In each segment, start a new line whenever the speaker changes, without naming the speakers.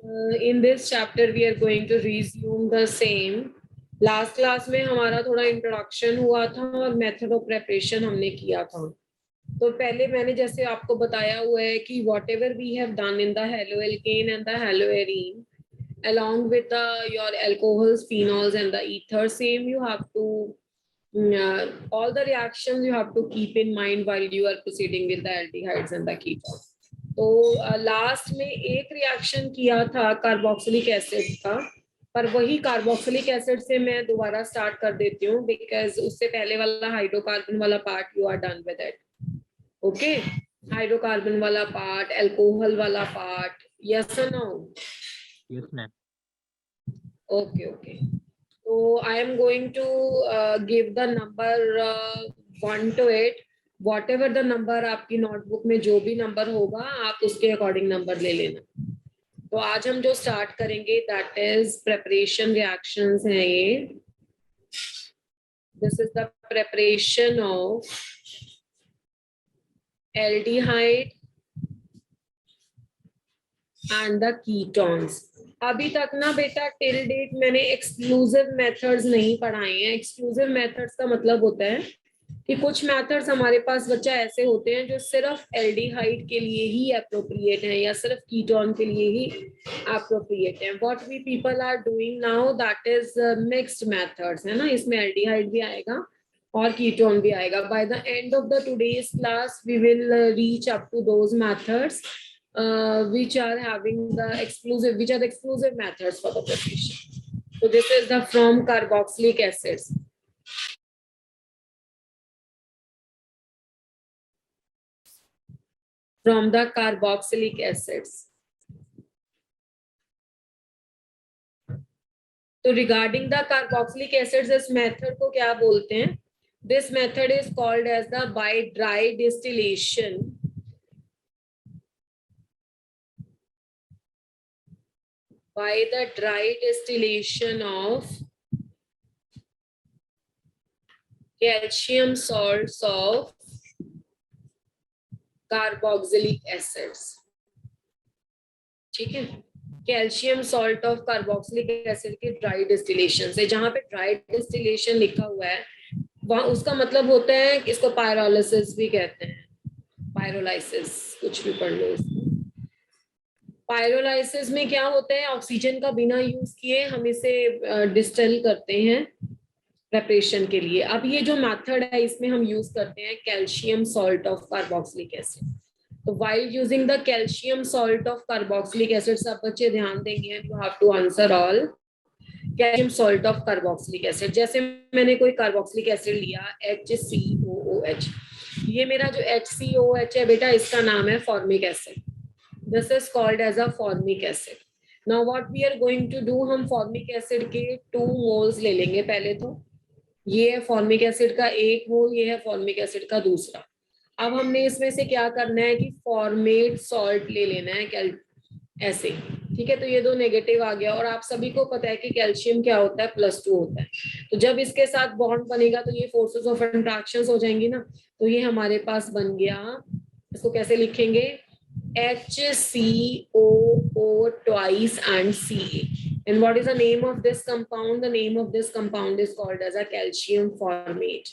In this chapter we are going to resume the same. Last class में हमारा थोड़ा introduction हुआ था और मेथड ऑफ प्रेपरेशन हमने किया था. तो पहले मैंने जैसे आपको बताया हुआ है कि whatever we have done in the haloalkane and the haloarene along with your alcohols, phenols and the ether, same you have to all the reactions you have to keep in mind while you are proceeding with the aldehydes and the ketones. तो last में एक reaction किया था carboxylic acid का, पर वही carboxylic acid से मैं दोबारा स्टार्ट कर देती हूँ बिकॉज उससे पहले वाला हाइड्रोकार्बन वाला part you are done with it. Okay, hydrocarbon वाला पार्ट, अल्कोहल वाला पार्ट, यस और no?
Yes ma'am.
Okay okay. So I am going to give the number 1 to 8. Whatever the number आपकी notebook में जो भी number होगा आप उसके अकॉर्डिंग नंबर ले लेना. तो आज हम जो स्टार्ट करेंगे दैट इज प्रेपरेशन रिएक्शंस हैं ये. This is the preparation of aldehyde and the ketones. अभी तक ना बेटा टिल डेट मैंने एक्सक्लूसिव मेथड्स नहीं पढ़ाए हैं. एक्सक्लूसिव मेथड्स का मतलब होता है कि कुछ मेथड्स हमारे पास बच्चा ऐसे होते हैं जो सिर्फ एल्डिहाइड के लिए ही अप्रोप्रिएट हैं या सिर्फ कीटोन के लिए ही अप्रोप्रिएट हैं. What we people are doing now that is mixed methods, है ना. इसमें एल्डिहाइड भी आएगा और कीटोन भी आएगा. By the end of the today's class we will reach up to those methods which are having the exclusive methods for the preparation. So this is the from carboxylic acids. From the carboxylic acids. So regarding the carboxylic acids, इस method को क्या बोलते हैं? This method is called as the by dry distillation. By the dry distillation of calcium salts of carboxylic acids. ठीक है, calcium salt of carboxylic acid के dry distillation से. जहां पे ड्राई डिस्टिलेशन लिखा हुआ है वहां उसका मतलब होता है कि इसको पायरोलिसिस भी कहते हैं. पायरोलाइसिस कुछ भी पढ़ लो इसको. पायरोलाइसिस में क्या होता है, ऑक्सीजन का बिना यूज किए हम इसे डिस्टिल करते हैं प्रेपरेशन के लिए. अब ये जो मेथड है इसमें हम यूज करते हैं calcium salt of carboxylic acid. तो while using the calcium salt of carboxylic acid, सब बच्चे ध्यान देंगे, you have to answer all. Calcium salt of carboxylic acid, जैसे मैंने कोई कार्बोक्सिलिक एसिड लिया HCOOH, ये मेरा जो HCOOH है बेटा इसका नाम है formic acid. This is called as a formic acid. Now what we are going to do, हम formic acid के 2 moles ले लेंगे. पहले तो ये है formic acid का 1 मोल, ये है formic acid का दूसरा. अब हमने इसमें से क्या करना है कि फॉर्मेट सॉल्ट ले लेना है ऐसे. ठीक है, तो ये 2 नेगेटिव आ गया और आप सभी को पता है कि कैल्शियम क्या होता है, +2 होता है. तो जब इसके साथ बॉन्ड बनेगा तो ये फोर्सेस ऑफ इंट्रैक्शन हो जाएंगी ना. तो ये हमारे पास बन गया. इसको कैसे लिखेंगे, HCOO twice and Ca. And what is the name of this compound? The name of this compound is called as a calcium formate.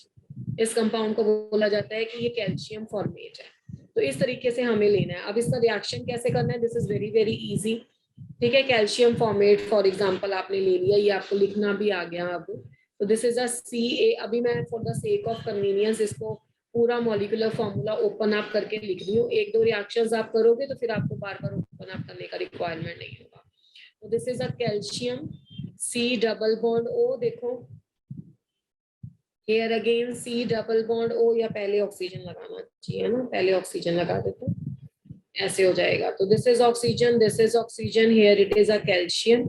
इस कंपाउंड को बोला जाता है कि ये कैल्शियम फॉर्मेट है. तो इस तरीके से हमें लेना है. अब इसका रिएक्शन कैसे करना है, this is very very easy. ठीक है, कैल्शियम फॉर्मेट फॉर एग्जांपल आपने ले लिया, ये आपको लिखना भी आ गया अब. तो दिस इज अ Ca. अभी मैं for the sake of convenience इसको पूरा मॉलिक्यूलर फॉर्मूला ओपन अप करके लिख रही हूँ. 1-2 रिएक्शंस आप करोगे तो फिर आपको बार बार ओपन अप करने का रिक्वायरमेंट नहीं होगा. तो this is a calcium C double bond O. देखो here again C double bond O, या पहले ऑक्सीजन लगाना चाहिए ना, पहले ऑक्सीजन लगा देते ऐसे हो जाएगा. तो this is oxygen, this is oxygen, here it is a calcium,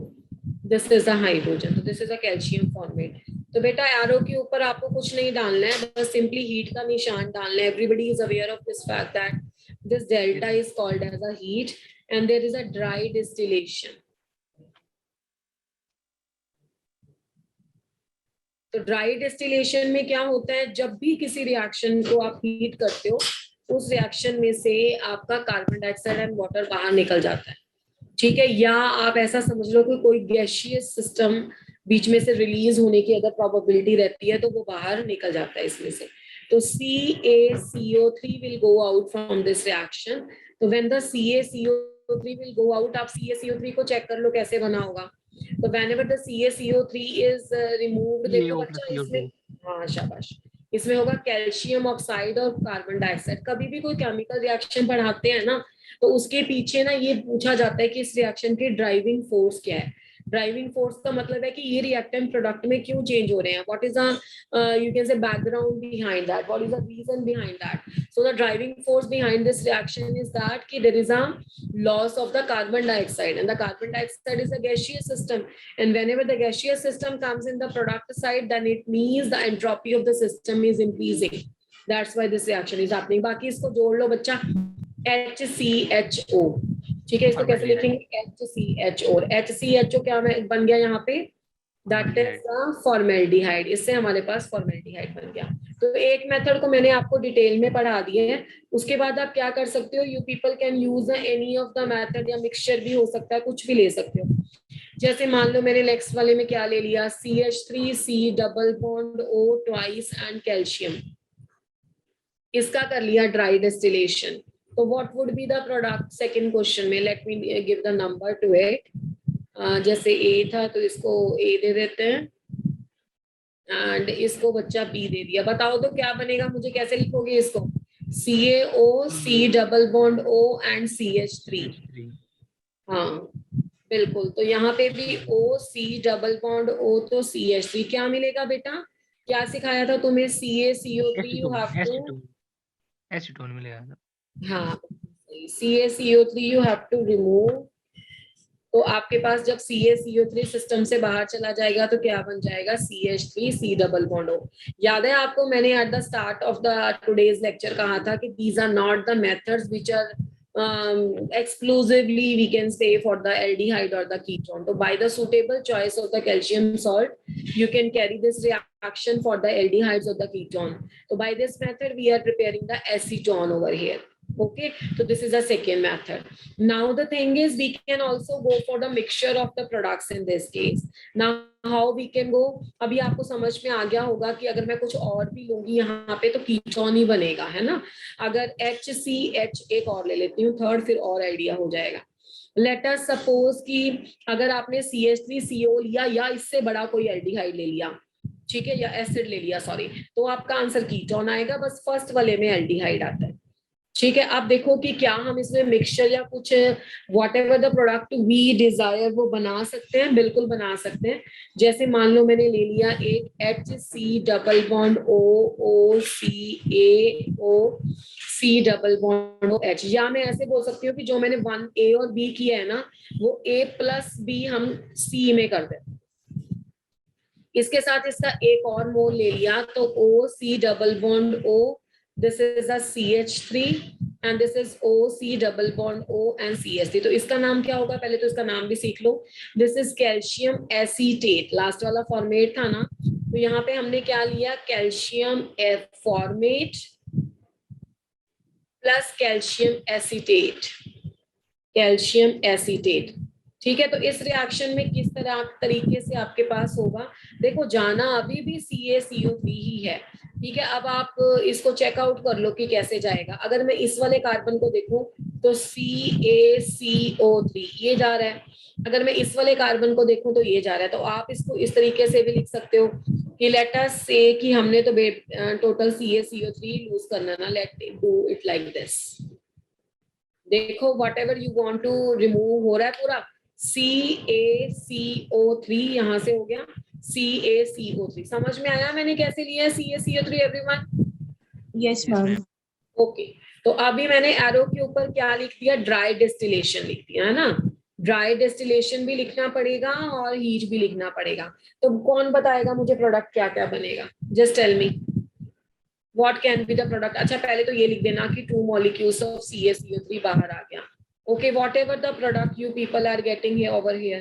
this is a hydrogen. तो this is a calcium formate. तो बेटा एरो के ऊपर आपको कुछ नहीं डालना है, बस सिंपली हीट का निशान डालना है. Everybody is aware of this fact that this delta is called as a heat and there is a dry distillation. तो ड्राई डिस्टिलेशन में क्या होता है, जब भी किसी रिएक्शन को आप हीट करते हो उस रिएक्शन में से आपका कार्बन डाइऑक्साइड एंड वाटर बाहर निकल जाता है. ठीक है, या आप ऐसा समझ लो कि कोई गैशियस सिस्टम बीच में से रिलीज होने की अगर प्रोबेबिलिटी रहती है तो वो बाहर निकल जाता है इसमें से। तो CaCO3 will go out from this reaction. तो when the CaCO3 will go out, आप CaCO3 को चेक कर लो कैसे बना होगा। तो whenever the CaCO3 is removed, देखो
CO plus
बच्चा इसमें,
CO2.
हाँ शाबाश, इसमें होगा कैल्शियम ऑक्साइड और कार्बन डाइऑक्साइड। कभी भी कोई केमिकल रिएक्शन पढ़ाते हैं ना, तो उसके पीछे ना ये पूछा जाता है कि इस रिएक्शन की ड्राइविंग फोर्स क्या है। ड्राइविंग फोर्स का मतलब है कि ये रिएक्टेंट प्रोडक्ट में क्यों चेंज हो रहे हैं, what is the you can say background behind that, what is the reason behind that. So the driving force behind this reaction is that ki there is a loss of the carbon dioxide, and the carbon dioxide is a gaseous system, and whenever the gaseous system comes in the product side, then it means the entropy of the system is increasing. That's why this reaction is happening. बाकी इसको जोड़ लो बच्चा, HCHO, ठीक है, इसको कैसे
Formaldehyde.
लिखेंगे, HCHO। HCHO क्या बन गया यहाँ पे, दैट इज फॉर्मेल्डिहाइड। इससे हमारे पास फॉर्मेल्डिहाइड बन गया। तो एक मेथड को मैंने आपको डिटेल में पढ़ा दिए है। उसके बाद आप क्या कर सकते हो, you people can use any of the method, या मिक्सचर भी हो सकता है, कुछ भी ले सकते हो। जैसे मान लो मैंने नेक्स्ट वाले में क्या ले लिया, CH3C double bond O twice and calcium, इसका कर लिया ड्राई डिस्टिलेशन। तो what would be the product second question में, let me give the number to it. जैसे A था तो इसको A दे देते हैं, एंड इसको बच्चा B दे दिया। बताओ तो क्या बनेगा, मुझे कैसे लिखोगे इसको, CaOC double bond O and CH3। हाँ बिल्कुल, तो यहाँ पे भी OC डबल बॉन्ड O, तो CH3 क्या मिलेगा बेटा, क्या सिखाया था तुम्हें, CaCO3 you have to,
acetone मिलेगा।
हाँ CaCO3 you have to remove. तो आपके पास जब CaCO3 सिस्टम से बाहर चला जाएगा तो क्या बन जाएगा, CH3C डबल बॉन्ड O। याद है आपको, मैंने at the start of the today's lecture कहा था कि these are not the methods which are exclusively we can say for the aldehyde or the ketone. So by the suitable choice of the calcium salt, you can carry this reaction for the aldehydes or the ketone. So by this method we are preparing the acetone over here. Okay, so this is the second method. Now the thing is we can also go for the mixture of the products in this case. Now how we can go, अभी आपको समझ में आ गया होगा कि अगर मैं कुछ और भी लूंगी यहाँ पे तो कीटोन ही बनेगा, है ना। अगर HCH एक और ले लेती हूँ थर्ड, फिर और आइडिया हो जाएगा। लेट अस सपोज कि अगर आपने CH3CO लिया या इससे बड़ा कोई एल्डिहाइड ले लिया, ठीक है, या एसिड ले लिया सॉरी, तो आपका आंसर कीटोन आएगा, बस फर्स्ट वाले में एल्डिहाइड आता है। ठीक है, आप देखो कि क्या हम इसमें मिक्सचर या कुछ whatever the product we desire वो बना सकते हैं, बिल्कुल बना सकते हैं। जैसे मान लो मैंने ले लिया एक HC double bond OCAOC double bond OH, या मैं ऐसे बोल सकती हूँ कि जो मैंने 1A और B किया है ना, वो A+B हम C में कर दें। इसके साथ इसका एक और मोल ले लिया तो OC double bond O, this is a CH3 and this is OC double bond O and CH3। तो इसका नाम क्या होगा, पहले तो इसका नाम भी सीख लो। This is calcium acetate, last वाला फॉर्मेट था ना, तो यहाँ पे हमने क्या लिया, calcium formate plus calcium acetate, calcium acetate. ठीक है, तो इस रिएक्शन में किस तरह तरीके से आपके पास होगा, देखो जाना अभी भी CaCO3 ही है। ठीक है, अब आप इसको चेकआउट कर लो कि कैसे जाएगा। अगर मैं इस वाले कार्बन को देखूं तो CaCO3 ये जा रहा है, अगर मैं इस वाले कार्बन को देखूं तो ये जा रहा है। तो आप इसको इस तरीके से भी लिख सकते हो कि लेट अस से कि हमने तो टोटल CaCO3 लूज करना ना, let do it like this. देखो whatever you want to remove हो रहा है पूरा, CaCO3 यहाँ से हो गया CaCO3। समझ में आया मैंने कैसे लिया है CaCO3 everyone?
Yes ma'am.
Okay, तो अभी मैंने एरो के ऊपर क्या लिख दिया, ड्राई डिस्टिलेशन लिख दिया है ना। ड्राई डिस्टिलेशन भी लिखना पड़ेगा और हीट भी लिखना पड़ेगा। तो कौन बताएगा मुझे प्रोडक्ट क्या क्या बनेगा, just tell me what can be the product. अच्छा पहले तो ये लिख देना कि 2 molecules ऑफ CaCO3 बाहर आ गया। Okay, whatever the product you people are getting here over here.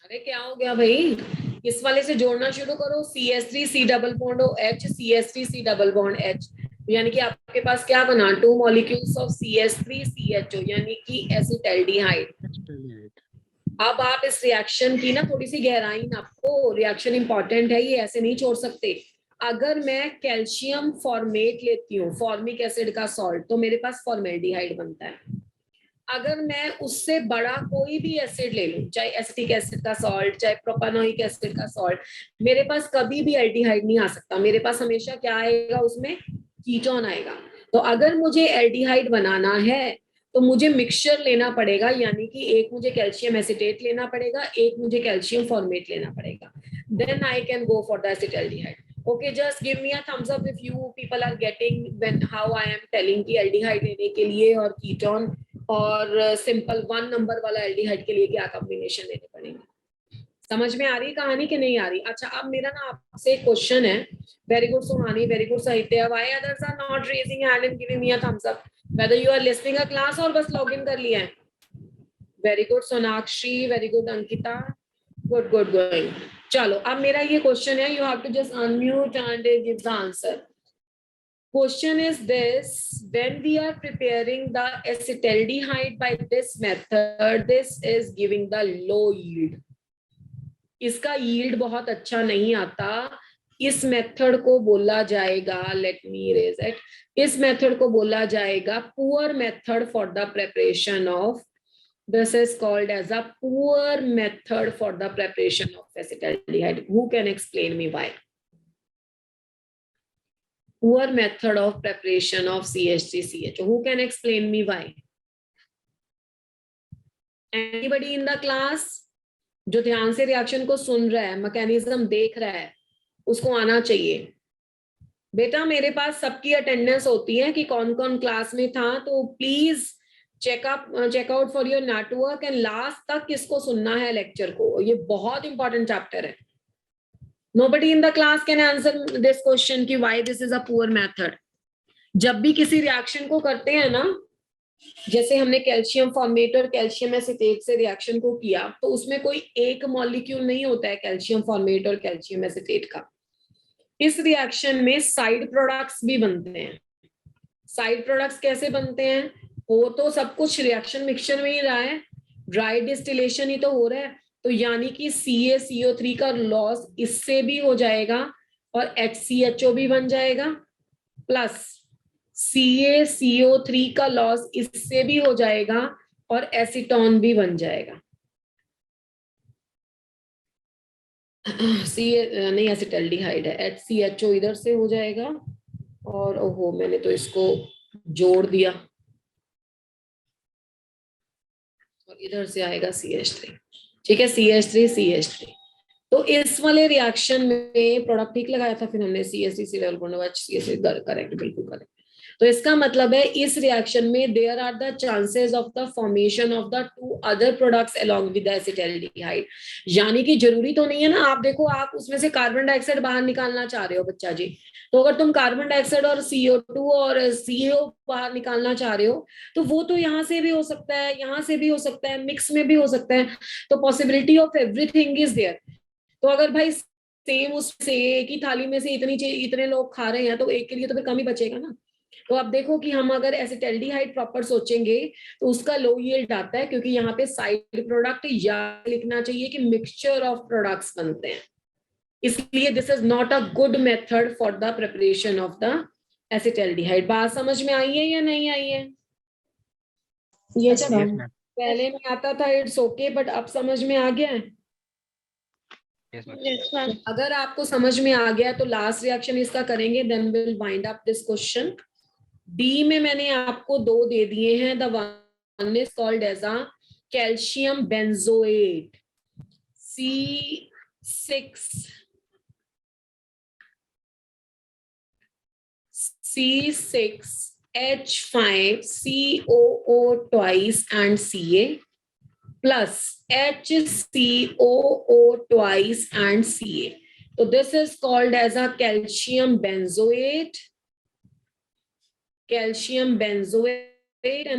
अरे क्या हो गया भाई, इस वाले से जोड़ना शुरू करो, CH3C double bond OH, CH3C double bond H। यानी कि आपके पास क्या बना, 2 मॉलिक्यूल्स ऑफ CH3CHO यानी कि एसिटाल्डिहाइड। अब आप इस रिएक्शन की ना थोड़ी सी गहराई नापो, रिएक्शन इंपॉर्टेंट है, ये ऐसे नहीं छोड़ सकते। अगर मैं कैल्शियम फॉर्मेट लेती हूँ, फॉर्मिक एसिड का सॉल्ट, तो मेरे पास फॉर्मेल्डिहाइड बनता है। अगर मैं उससे बड़ा कोई भी एसिड ले लूं, चाहे एसिटिक एसिड का सॉल्ट, चाहे प्रोपानोइक एसिड का सॉल्ट, मेरे पास कभी भी एल्डिहाइड नहीं आ सकता। मेरे पास हमेशा क्या आएगा, उसमें कीटोन आएगा। तो अगर मुझे एल्डिहाइड बनाना है तो मुझे मिक्सचर लेना पड़ेगा, यानी कि एक मुझे कैल्शियम एसिटेट लेना पड़ेगा, एक मुझे कैल्शियम फॉर्मेट लेना पड़ेगा, then I can go for the acetaldehyde. Okay, just give me a thumbs up if you people are getting when how I am telling कि एल्डिहाइड लेने के लिए और कीटोन और सिंपल 1 नंबर वाला एल्डिहाइड के लिए क्या कॉम्बिनेशन लेने पड़ेंगे। समझ में आ रही कहानी कि नहीं आ रही? अच्छा, अब मेरा ना आपसे एक क्वेश्चन है। Very good Suhani, very good Sahitya. Why others are not raising hand and giving me a thumbs up, whether you are listening a class और बस लॉग इन कर लिया है? Very good Sonakshi, very good Ankita, good good going. चलो, अब मेरा ये question है, you have to just unmute and give the answer. Question is this: when we are preparing the acetaldehyde by this method, this is giving the low yield. इसका yield बहुत अच्छा नहीं आता। इस मेथड को बोला जाएगा, लेट मी रेज इट, इस मेथड को बोला जाएगा poor method for the preparation of, this is called as a poor method for the preparation of acetaldehyde. Who can explain me why? Poor method of preparation of CH3CHO. Who can explain me why? Anybody in the class? जो ध्यान से reaction को सुन रहा है, mechanism देख रहा है, उसको आना चाहिए। बेटा मेरे पास सबकी अटेंडेंस होती है कि कौन कौन क्लास में था, तो please check out for your network and last तक किसको सुनना है लेक्चर को। ये बहुत इंपॉर्टेंट चैप्टर है। Nobody in the class can answer this question कि why this is a poor method. जब भी किसी रिएक्शन को करते हैं ना, जैसे हमने कैल्शियम फॉर्मेट और कैल्शियम एसिटेट से रिएक्शन को किया, तो उसमें कोई एक मॉलिक्यूल नहीं होता है कैल्शियम फॉर्मेट और कैल्शियम एसिटेट का। इस रिएक्शन में साइड प्रोडक्ट्स भी बनते हैं। साइड प्रोडक्ट्स कैसे बनते हैं? हो तो सब कुछ रिएक्शन मिक्सचर में ही रहा है, ड्राई डिस्टिलेशन ही तो हो रहा है, तो यानी कि CaCO3 का लॉस इससे भी हो जाएगा और HCHO भी बन जाएगा, प्लस CaCO3 का लॉस इससे भी हो जाएगा और एसीटोन भी बन जाएगा। नहीं, एसिटाल्डिहाइड है, HCHO इधर से हो जाएगा और ओहो मैंने तो इसको जोड़ दिया और इधर से आएगा CH3। ठीक है, CH3CH3। तो इस वाले रिएक्शन में प्रोडक्ट ठीक लगाया था फिर हमने, CH3 करेक्ट, बिल्कुल करेक्ट। तो इसका मतलब है इस रिएक्शन में there are the chances of the formation of the 2 other products along with the acetaldehyde. यानी कि जरूरी तो नहीं है ना, आप देखो आप उसमें से कार्बन डाइऑक्साइड बाहर निकालना चाह रहे हो बच्चा जी, तो अगर तुम कार्बन डाइऑक्साइड और CO2 और CO बाहर निकालना चाह रहे हो, तो वो तो यहाँ से भी हो सकता है, यहाँ से भी हो सकता है, मिक्स में भी हो सकता है, तो possibility of everything is there. तो अगर भाई सेम उससे एक ही थाली में से इतने लोग खा रहे हैं, तो एक के लिए तो फिर कम ही बचेगा ना। तो अब देखो कि हम अगर एसिटाल्डिहाइड प्रॉपर सोचेंगे तो उसका लो यील्ड आता है, क्योंकि यहाँ पे साइड प्रोडक्ट या लिखना चाहिए कि मिक्सचर ऑफ प्रोडक्ट्स बनते हैं, इसलिए this is not a good method for the preparation of the acetaldehyde. बात समझ में आई है या नहीं आई है?
Yes,
अच्छा,
Yes,
ma'am.
ma'am.
पहले में आता था इट्स ओके, बट अब समझ में आ गया है?
Yes, ma'am.
Yes, ma'am.
अगर आपको समझ में आ गया तो लास्ट रिएक्शन इसका करेंगे, then will wind up this question. D में मैंने आपको 2 दे दिए हैं। The one is called as a calcium benzoate C6H5COO twice and Ca plus HCOO twice and Ca. So this is called as a calcium benzoate, and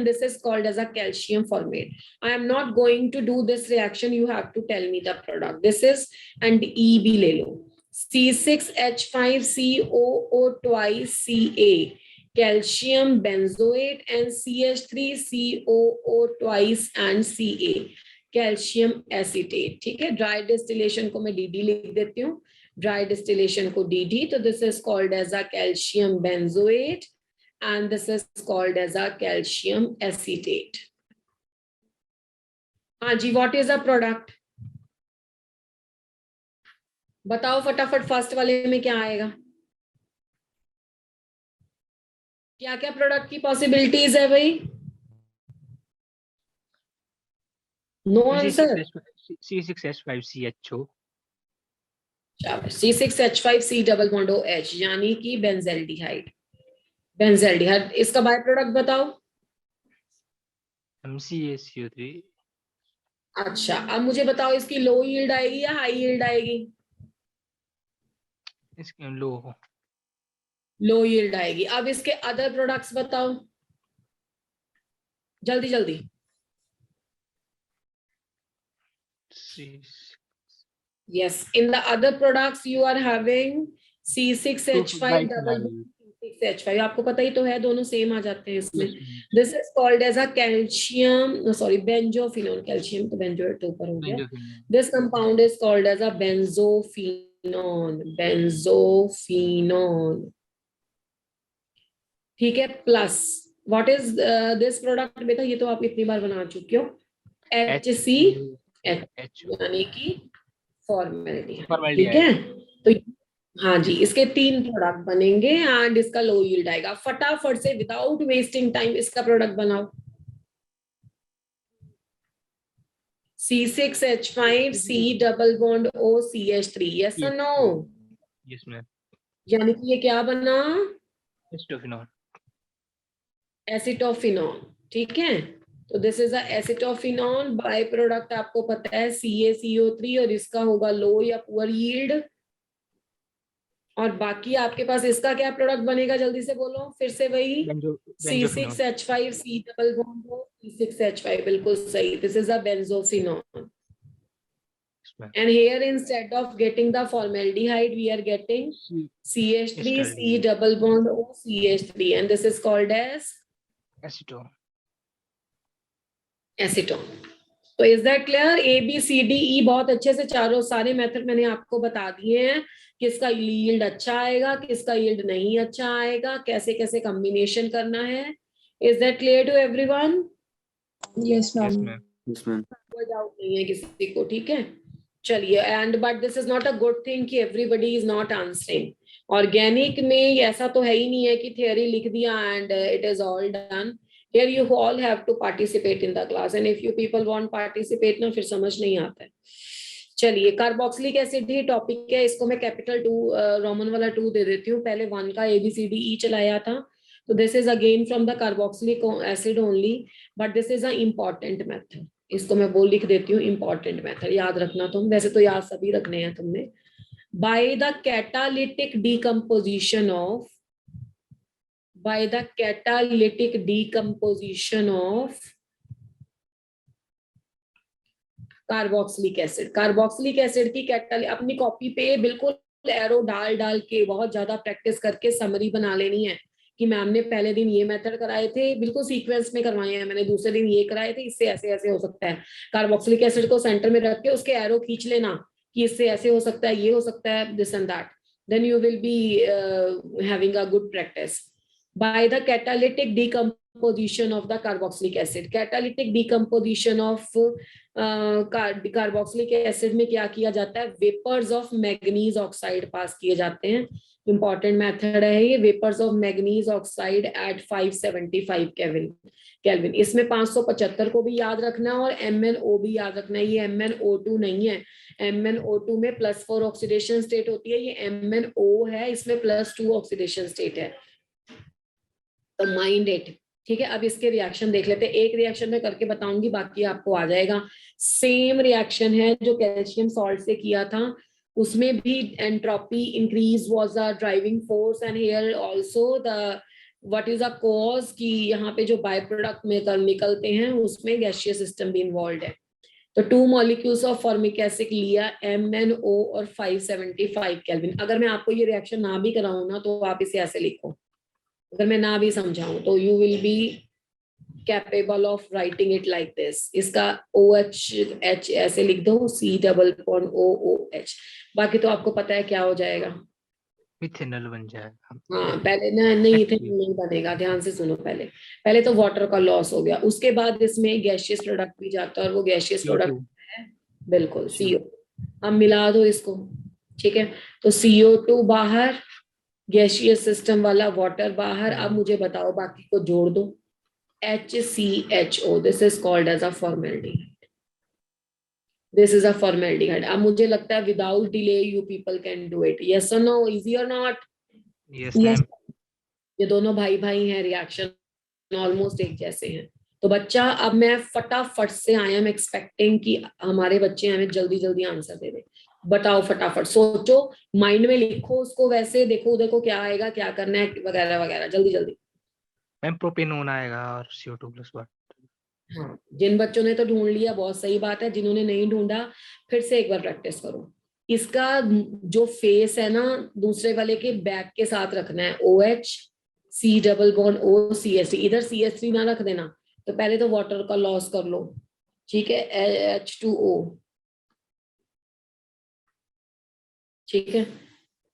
this is called as a calcium formate. I am not going to do this reaction, you have to tell me the product. This is, and E भी ले लो, C6H5COO twice Ca calcium benzoate and CH3COO twice and Ca, calcium acetate. ठीक है, dry distillation को मैं DD लिख देती हूँ, dry distillation को DD, तो this is called as a calcium benzoate and this is called as a calcium acetate. हाँ जी, what is a product? बताओ फटाफट, फर्स्ट वाले में क्या आएगा? क्या क्या प्रोडक्ट की पॉसिबिलिटीज है भाई? No answer.
C6H5CHO,
C6H5C double bond OH यानी कि बेंजेल्डिहाइड। बेंजेल्डिहाइड, इसका बाय प्रोडक्ट बताओ।
MCaCO3,
अच्छा, अब मुझे बताओ इसकी लो यील्ड आएगी या हाई यील्ड आएगी?
इसके लो
लो यील्ड आएगी। अब इसके अदर प्रोडक्ट्स बताओ जल्दी जल्दी। Yes, in the other products you are having C6H5 double C6H5, आपको पता ही तो है, दोनों सेम आ जाते हैं इसमें। This is called as a calcium, sorry, benzophenols. Calcium तो benzoate के ऊपर हो गया। This compound is called as a benzophenone. Benzophenone, ठीक है। Plus what is this product बेटा? ये तो आप इतनी बार बना चुके हो, HCH यानी कि फॉर्मेल्डिहाइड, ठीक है। तो हाँ जी, इसके 3 प्रोडक्ट बनेंगे एंड इसका लो यील्ड आएगा। फटाफट से विदाउट वेस्टिंग टाइम इसका प्रोडक्ट बनाओ। C6H5C double bond OCH3, yes और नो?
Yes ma'am.
यानी कि ये क्या बना?
एसिटोफिनॉल।
एसिटोफिनॉल, ठीक है। तो this is a acetophenol. By product आपको पता है CaCO3 और इसका होगा लो या पुअर यील्ड। और बाकी आपके पास इसका क्या प्रोडक्ट बनेगा? जल्दी से बोलो फिर से वही। C6H5C डबल बॉन्ड C6H5, बिल्कुल सही। This is a benzophenol. And here instead of getting the formaldehyde, we are getting CH3C double bond OCH3, and this is called as
acetone.
Acetone. तो इज दैट क्लियर? ABCDE बहुत अच्छे से चारों सारे method मैंने आपको बता दिए हैं। किसका यील्ड अच्छा आएगा, किसका यील्ड नहीं अच्छा आएगा, कैसे कैसे कॉम्बिनेशन करना है। Is that clear to everyone?
Yes ma'am.
कोई डाउट नहीं है किसी को, ठीक है। चलिए, and but this is not a good thing कि everybody is not answering. Organic में ऐसा तो है ही नहीं है कि थियरी लिख दिया and it is all done. Here you all have to participate in the class, and if you people won't participate ना, फिर समझ नहीं आता है। चलिए, कार्बोक्सिलिक एसिड ही टॉपिक है, इसको मैं कैपिटल 2 रोमन वाला 2 दे देती हूँ। पहले 1 का ABCDE चलाया था, तो this is again from the carboxylic acid only, but this is a important method. इसको मैं वो लिख देती हूँ, इम्पॉर्टेंट मेथड याद रखना तुम। वैसे तो याद सभी रखने हैं तुमने। By the catalytic decomposition of by the catalytic decomposition of carboxylic acid. Carboxylic acid की अपनी कॉपी पे बिल्कुल एरो डाल डाल के बहुत ज्यादा प्रैक्टिस करके समरी बना लेनी है कि मैम ने पहले दिन ये मेथड कराए थे, बिल्कुल सीक्वेंस में करवाए हैं, मैंने दूसरे दिन ये कराए थे, इससे ऐसे ऐसे हो सकता है। कार्बोक्सिलिक एसिड को सेंटर में रख के उसके एरो खींच लेना कि इससे ऐसे हो सकता है, ये हो सकता है, this and that, then you will be having a good practice. by the catalytic decomposition of the carboxylic acid. Catalytic decomposition of carboxylic acid में क्या किया जाता है? Vapours of manganese oxide pass किए जाते हैं। इंपॉर्टेंट मेथड है ये, vapours of manganese oxide at 575 kelvin. इसमें 575 को भी याद रखना है और MnO भी याद रखना है। ये MnO2 नहीं है, MnO2 में +4 ऑक्सीडेशन स्टेट होती है, ये MnO है, इसमें +2 ऑक्सीडेशन स्टेट है। तो माइंड इट, ठीक है। अब इसके रिएक्शन देख लेते हैं, एक रिएक्शन में करके बताऊंगी, बाकी आपको आ जाएगा। सेम रिएक्शन है जो कैल्शियम सॉल्ट से किया था, उसमें भी entropy increase was a driving force, and here also the what is a cause कि यहाँ पे जो बाय प्रोडक्ट में निकलते हैं उसमें गैसियस सिस्टम भी इन्वॉल्व है। तो 2 मॉलिक्यूल्स ऑफ फॉर्मिक एसिड लिया, MnO और 575 केल्विन। अगर मैं आपको ये रिएक्शन ना भी कराऊं ना, तो आप इसे ऐसे लिखो, अगर मैं ना भी समझाऊं तो you will be capable of writing it like this. इसका OH ऐसे लिख दो, C_OOH। बाकी तो आपको पता है क्या हो जाएगा।
मिथेनॉल बन जाएगा।
हाँ पहले ना, नहीं थे
Actually,
नहीं बनेगा, ध्यान से सुनो। पहले पहले तो वाटर का लॉस हो गया, उसके बाद इसमें गैशियस प्रोडक्ट भी जाता है, और वो गैशियस
CO2।
प्रोडक्ट है बिल्कुल
अच्छा।
CO। अब मिला दो इसको, ठीक है। तो CO2 बाहर, गैशियस सिस्टम वाला वाटर बाहर। अब मुझे बताओ बाकी को जोड़ दो। HCHO, this is called as a formaldehyde. This is a formaldehyde. अब मुझे लगता है without delay you people can do it, yes और नो, इजी और नॉट।
Yes
Yes.
मैम।
ये दोनों भाई भाई हैं, रिएक्शन ऑलमोस्ट एक जैसे हैं। तो बच्चा, अब मैं फटाफट से, आई एम एक्सपेक्टिंग कि हमारे बच्चे हमें जल्दी जल्दी आंसर दे दे। बताओ फटाफट, सोचो, माइंड में लिखो उसको, वैसे देखो उधर को क्या आएगा, क्या करना है वगैरह वगैरह, जल्दी जल्दी।
मैम प्रोपेनोन आएगा और CO2 प्लस वाटर।
हाँ, जिन बच्चों ने तो ढूंढ लिया बहुत सही बात है, जिन्होंने नहीं ढूंढा फिर से एक बार प्रैक्टिस करो। इसका जो फेस है ना, दूसरे वाले के बैक के साथ रखना है, OH C_O इधर CH3 ना रख देना। तो पहले तो वाटर का लॉस कर लो, ठीक है, H2O, ठीक है,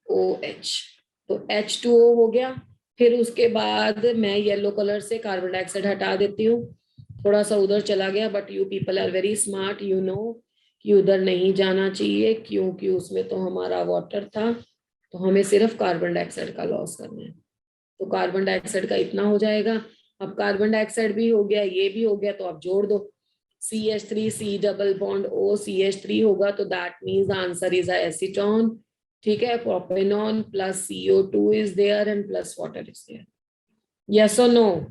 OH। तो H2O हो गया। फिर उसके बाद मैं येलो कलर से कार्बन डाइऑक्साइड हटा देती हूँ, थोड़ा सा उधर चला गया, but you people are very smart, you know कि उधर नहीं जाना चाहिए, क्योंकि उसमें तो हमारा वाटर था। तो हमें सिर्फ कार्बन डाइऑक्साइड का लॉस करना है। तो कार्बन डाइऑक्साइड का इतना हो जाएगा। अब कार्बन डाइऑक्साइड भी हो गया, ये भी हो गया, तो आप जोड़ दो। CH3 C_O CH3 होगा, तो that means answer is acetone, ठीक है। Propanone plus CO2 is there and plus water is there, yes और नो।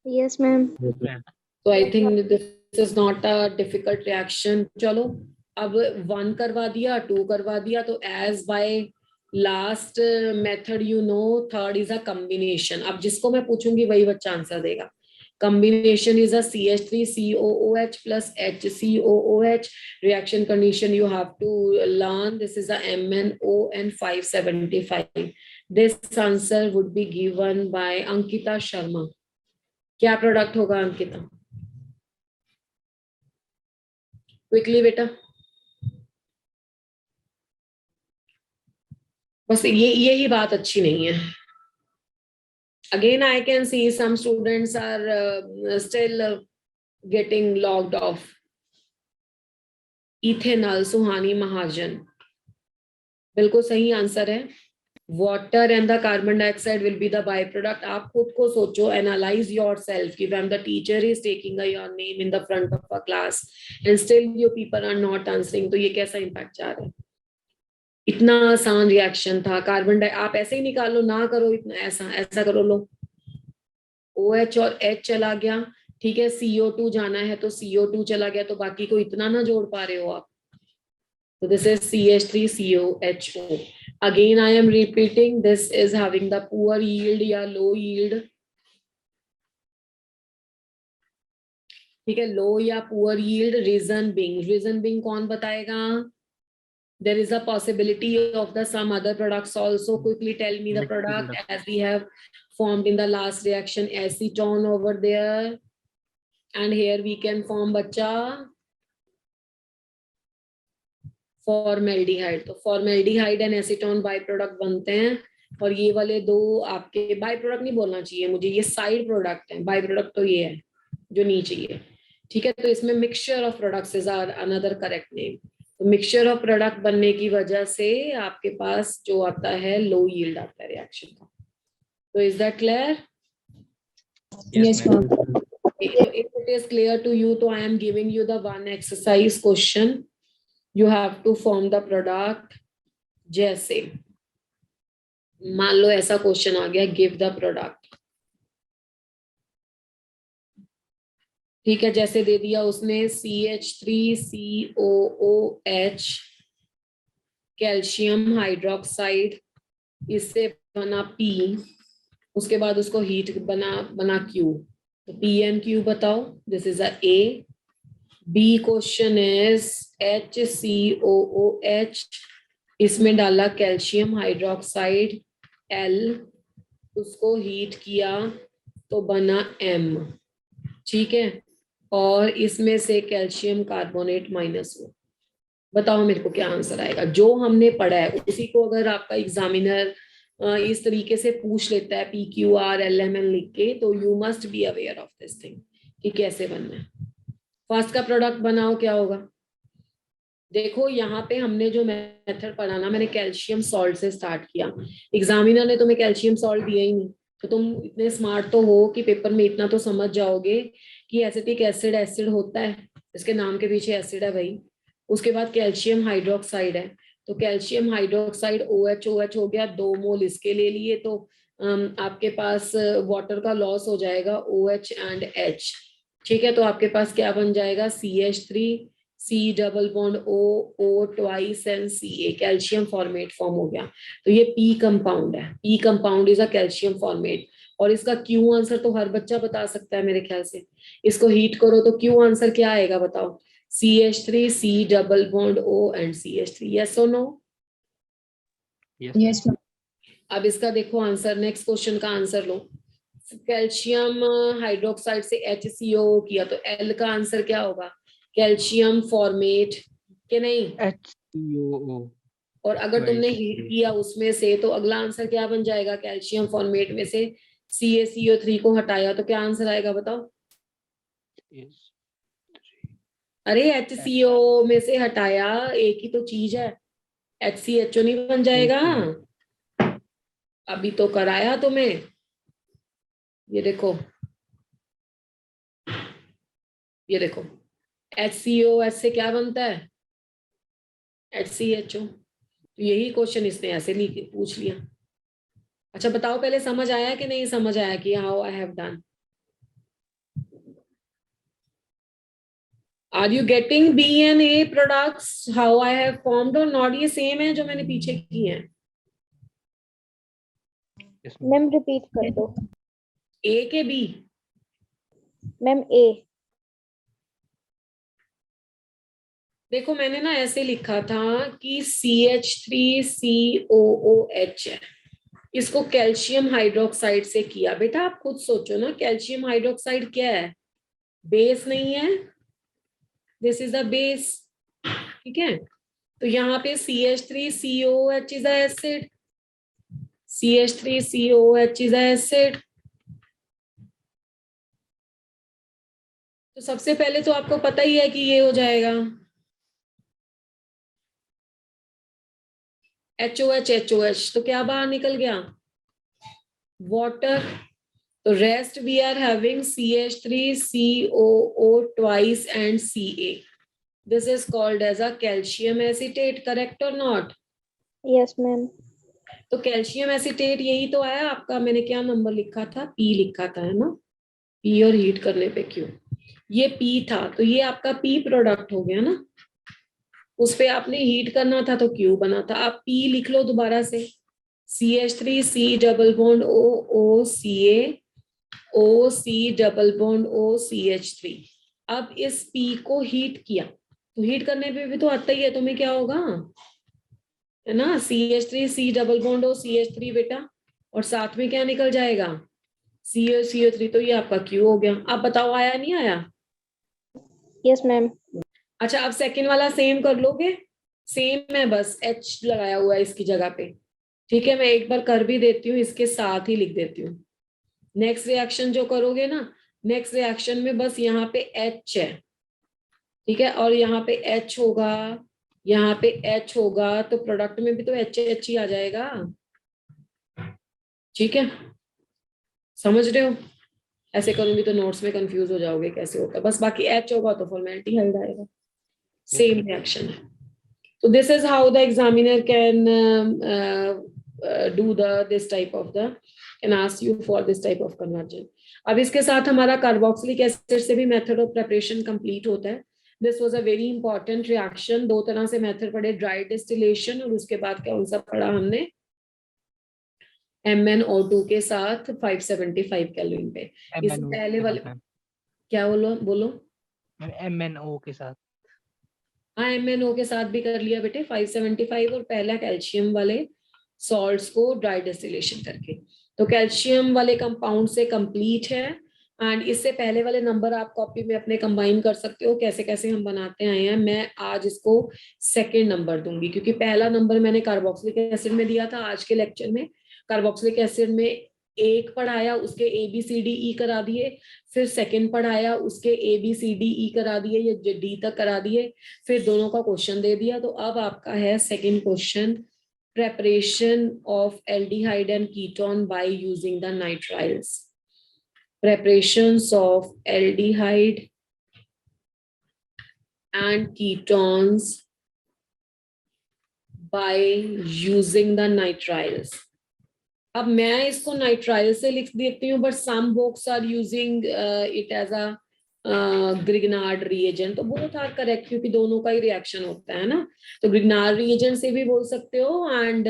Yes, ma'am.
मैम।
तो I think this is not a difficult reaction. चलो, अब 1 करवा दिया, 2 करवा दिया, तो as by last method you know, third is a combination. अब जिसको मैं पूछूंगी वही बच्चा आंसर देगा। Combination is a CH3 COOH plus HCOOH. Reaction condition you have to learn. This is a MnO and 575. This answer would be given by Ankita Sharma. क्या product होगा Ankita? Quickly बेटा, बस यही बात अच्छी नहीं है। Again, I can see some students are still getting logged off. Ethanol, सुहानी महाजन, बिल्कुल सही आंसर है। Water and the carbon dioxide will be the byproduct. आप खुद को सोचो, analyze yourself कि when the teacher is taking your name in the front of a class and still you people are not answering, तो ये कैसा impact जा रहा है? इतना आसान रिएक्शन था। कार्बन डाइ, आप ऐसे ही निकालो, ना करो इतना, ऐसा ऐसा करो, लो OH और H चला गया, ठीक है। CO2 जाना है तो CO2 चला गया, तो बाकी को इतना ना जोड़ पा रहे हो आप। So this is CH3COHO. Again, I am repeating, this is having the poor yield या low yield. ठीक है, low या poor yield. Reason being कौन बताएगा? There is a possibility of the some other products also. Quickly tell me the product as we have formed in the last reaction, acetone over there. And here we can form बच्चा formaldehyde. तो formaldehyde and acetone by product बनते हैं, और ये वाले दो आपके by product नहीं बोलना चाहिए मुझे, ये साइड प्रोडक्ट है। बाय प्रोडक्ट तो ये है जो नीचे ये, ठीक है। तो इसमें mixture of products is are another correct name. तो मिक्सचर ऑफ प्रोडक्ट बनने की वजह से आपके पास जो आता है लो यील्ड आता है रिएक्शन का। तो is that clear?
Yes, ma'am.
So if it is clear to you, तो I am giving you the one exercise question. You have to form the product. जैसे मान लो ऐसा क्वेश्चन आ गया, गिव द प्रोडक्ट, ठीक है। जैसे दे दिया उसने CH3COOH कैल्शियम हाइड्रोक्साइड, इससे बना P, उसके बाद उसको हीट बना Q, तो PnQ बताओ। This is a A। B question is HCOOH, इसमें डाला कैल्शियम हाइड्रोक्साइड L, उसको हीट किया तो बना M, ठीक है, और इसमें से कैल्शियम कार्बोनेट माइनस हुआ। बताओ मेरे को क्या आंसर आएगा। जो हमने पढ़ा है उसी को अगर आपका एग्जामिनर इस तरीके से पूछ लेता है PQR LMN लिख के, तो you must be aware of this thing कि कैसे बनना है। फर्स्ट का प्रोडक्ट बनाओ, क्या होगा। देखो यहाँ पे हमने जो मेथड पढ़ा ना, मैंने कैल्शियम सॉल्ट से स्टार्ट किया। एग्जामिनर ने तुम्हें कैल्शियम सॉल्ट दिया ही नहीं, तो तुम इतने स्मार्ट तो हो कि पेपर में इतना तो समझ जाओगे कि एसिटिक एसिड एसिड होता है, इसके नाम के पीछे एसिड है भाई। उसके बाद कैल्शियम हाइड्रोक्साइड है, तो कैल्शियम हाइड्रोक्साइड OH OH हो गया, 2 मोल इसके ले लिए, तो आपके पास वाटर का लॉस हो जाएगा OH and H, ठीक है। तो आपके पास क्या बन जाएगा, CH3 C double bond O twice and Ca, calcium formate form हो गया। तो ये P कंपाउंड है, P compound is a calcium format. और इसका Q आंसर तो हर बच्चा बता सकता है मेरे ख्याल से। इसको हीट करो तो Q आंसर क्या आएगा बताओ, CH3 C double bond O and CH3, yes और नो।
Yes, ma'am.
अब इसका देखो आंसर, नेक्स्ट क्वेश्चन का आंसर लो। कैल्शियम हाइड्रोक्साइड से HCO किया तो L का आंसर क्या होगा, कैल्शियम फॉर्मेट के नहीं।
HCOO
और अगर तुमने
twice
हीट किया उसमें से, तो अगला आंसर क्या बन जाएगा, कैल्शियम फॉर्मेट में से CaCO3 को हटाया तो क्या आंसर आएगा बताओ।
is
अरे HCO में से हटाया, एक ही तो चीज है, HCHO नहीं बन जाएगा। अभी तो कराया तुम्हें, ये देखो, ये देखो, HCOH से क्या बनता है, HCHO। तो यही क्वेश्चन इसने ऐसे पूछ लिया। अच्छा बताओ पहले समझ आया कि नहीं समझ आया कि how I have done. Are you getting B and A products how I have formed और नॉट, ये सेम है जो मैंने पीछे की है।
मैम रिपीट कर दो।
A के B,
मैम A।
देखो मैंने ना ऐसे लिखा था कि CH3COOH है, इसको कैल्शियम हाइड्रोक्साइड से किया। बेटा आप खुद सोचो ना, कैल्शियम हाइड्रोक्साइड क्या है, बेस नहीं है, दिस इज द बेस, ठीक है। तो यहाँ पे CH3COOH is a acid, CH3COOH is a acid. तो सबसे पहले तो आपको पता ही है कि ये हो जाएगा HOH, तो क्या बाहर निकल गया, वाटर। तो rest we are having CH3COO twice and Ca. This is called as a calcium acetate, correct or not?
Yes, ma'am.
तो कैल्शियम एसिटेट यही तो आया आपका, मैंने क्या नंबर लिखा था, P लिखा था, है ना, P और हीट करने पे Q, ये P था, तो ये आपका P प्रोडक्ट हो गया ना, उस पे आपने हीट करना था तो Q बना था। आप P लिख लो दोबारा से, CH3 C double bond O Ca OC double bond OCH3। अब इस P को हीट किया, तो हीट करने पे भी तो आता ही है तुम्हें, क्या होगा, है ना, CH3 C double bond OCH3 बेटा, और साथ में क्या निकल जाएगा, CO3। तो ये आपका Q हो गया। अब बताओ आया नहीं आया।
Yes ma'am.
अच्छा अब सेकंड वाला सेम कर लोगे, सेम है, बस H लगाया हुआ है इसकी जगह पे, ठीक है। मैं एक बार कर भी देती हूँ, इसके साथ ही लिख देती हूँ। नेक्स्ट रिएक्शन जो करोगे ना, नेक्स्ट रिएक्शन में बस यहाँ पे H है, ठीक है, और यहाँ पे H होगा, यहाँ पे H होगा, तो प्रोडक्ट में भी तो HH ही आ जाएगा, ठीक है, समझ रहे हो। ऐसे करूंगी तो नोट्स में कंफ्यूज हो जाओगे कैसे होता है, बस बाकी H होगा तो फॉर्मेलिटीहाइड आएगा, सेम रिएक्शन है। तो this is how the examiner can do the this type of the, can ask you for this type of conversion. अब इसके साथ हमारा कार्बोक्सिलिक एसिड से भी मेथड ऑफ प्रिपरेशन कंप्लीट होता है। This was a very important reaction. दो तरह से मेथड पढ़े, ड्राई डिस्टिलेशन, और उसके बाद कौन सा पढ़ा हमने, MnO2 के साथ 575 केल्विन पे। इससे
MnO
पहले वाले क्या बोलो बोलो,
MnO के साथ,
हाँ MnO के साथ भी कर लिया बेटे 575, और पहला कैल्शियम वाले सॉल्ट्स को ड्राई डिस्टिलेशन करके। तो कैल्शियम वाले कंपाउंड से कंप्लीट है। एंड इससे पहले वाले नंबर आप कॉपी में अपने कंबाइन कर सकते हो, कैसे कैसे हम बनाते आए हैं। मैं आज इसको सेकंड नंबर दूंगी, क्योंकि पहला नंबर मैंने कार्बोक्सिलिक एसिड में दिया था। आज के लेक्चर में कार्बोक्सिलिक एसिड में एक पढ़ाया, उसके ABCDE करा दिए, फिर सेकंड पढ़ाया, उसके ABCDE करा दिए, ये D तक करा दिए, फिर दोनों का क्वेश्चन दे दिया। तो अब आपका है second question, preparation of aldehyde and ketone by using the nitriles. Preparations of aldehyde and ketones by using the nitriles. अब मैं इसको नाइट्राइल से लिख देती हूँ, but some books are using it as a Grignard reagent. तो both are correct, क्योंकि दोनों का ही रिएक्शन होता है ना। तो ग्रिग्नार्ड रिएजेंट से भी बोल सकते हो, एंड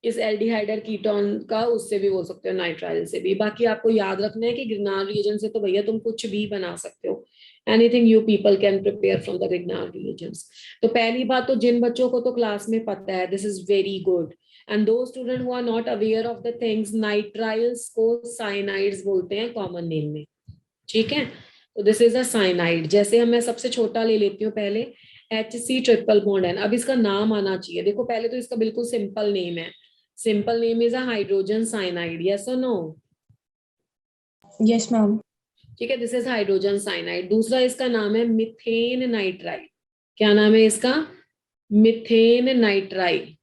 इस एल्डिहाइड और कीटोन का उससे भी बोल सकते हो, नाइट्राइल से भी। बाकी आपको याद रखना है कि ग्रिग्नार्ड रिएजेंट से तो भैया तुम कुछ भी बना सकते हो, anything you people can prepare from the Grignard reagents. तो पहली बात तो जिन बच्चों को तो क्लास में पता है, this is very good. And those students who are not aware of the things, nitriles को cyanides बोलते हैं कॉमन नेम में, ठीक है। तो दिस इज अ साइनाइड। जैसे हम, मैं सबसे छोटा ले लेती हूँ पहले, HC ट्रिपल बॉन्ड N। अब इसका नाम आना चाहिए। देखो पहले तो इसका बिल्कुल सिंपल नेम है, simple name is a hydrogen cyanide, yes और नो?
Yes ma'am.
ठीक है, दिस इज हाइड्रोजन साइनाइड। दूसरा इसका नाम है मिथेन नाइट्राइल। क्या नाम है इसका? मिथेन नाइट्राइल,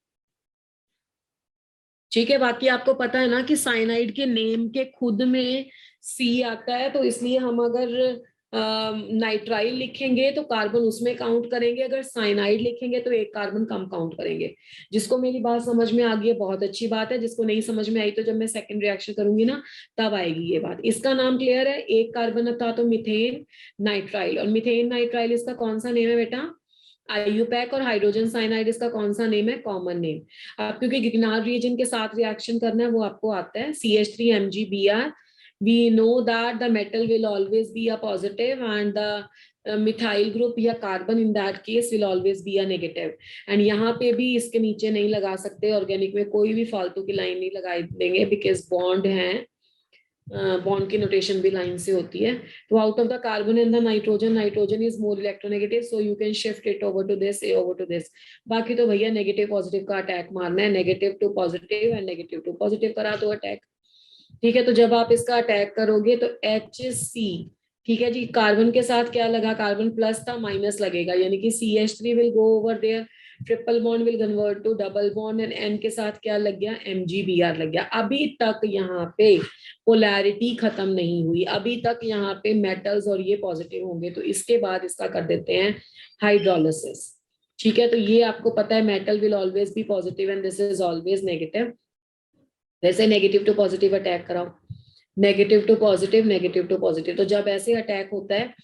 ठीक है। बाकी आपको पता है ना कि साइनाइड के नेम के खुद में C आता है, तो इसलिए हम अगर नाइट्राइल लिखेंगे तो कार्बन उसमें काउंट करेंगे, अगर साइनाइड लिखेंगे तो एक कार्बन कम काउंट करेंगे। जिसको मेरी बात समझ में आ गई है बहुत अच्छी बात है, जिसको नहीं समझ में आई तो जब मैं सेकंड रिएक्शन करूंगी ना तब आएगी ये बात। इसका नाम क्लियर है, एक कार्बन था तो मिथेन नाइट्राइल। और मिथेन नाइट्राइल इसका कौन सा नेम है बेटा? IUPAC। और हाइड्रोजन साइनाइड इसका कौन सा नेम है? Common name. अब क्योंकि ग्रिग्नार्ड रिएजेंट के साथ रिएक्शन करना है वो आपको आता है, CH3MgBr। we know that the metal will always be a positive and the methyl group या carbon in that case will always be a negative। and यहाँ पे भी इसके नीचे नहीं लगा सकते, ऑर्गेनिक में कोई भी फालतू की लाइन नहीं लगा देंगे, बिकॉज बॉन्ड है, बॉन्ड की नोटेशन भी लाइन से होती है। तो out of the carbon and the nitrogen, nitrogen is more electronegative, so you can shift it over to this, a over to this. बाकी तो भैया नेगेटिव पॉजिटिव का अटैक मारना है, negative to positive and negative to positive करा दो attack, ठीक है। तो जब आप इसका अटैक करोगे तो HC, ठीक है जी, कार्बन के साथ क्या लगा? कार्बन प्लस था, माइनस लगेगा, यानी कि CH3 will go over there, triple bond will convert to double bond, and N के साथ क्या लग गया? MgBr लग गया। अभी तक यहाँ पे पोलैरिटी खत्म नहीं हुई, अभी तक यहाँ पे मेटल्स और ये पॉजिटिव होंगे, तो इसके बाद इसका कर देते हैं हाइड्रोलिसिस, ठीक है। तो ये आपको पता है, metal will always be positive and this is always negative. वैसे नेगेटिव टू पॉजिटिव अटैक कराओ, negative to positive, negative to positive. तो जब ऐसे अटैक होता है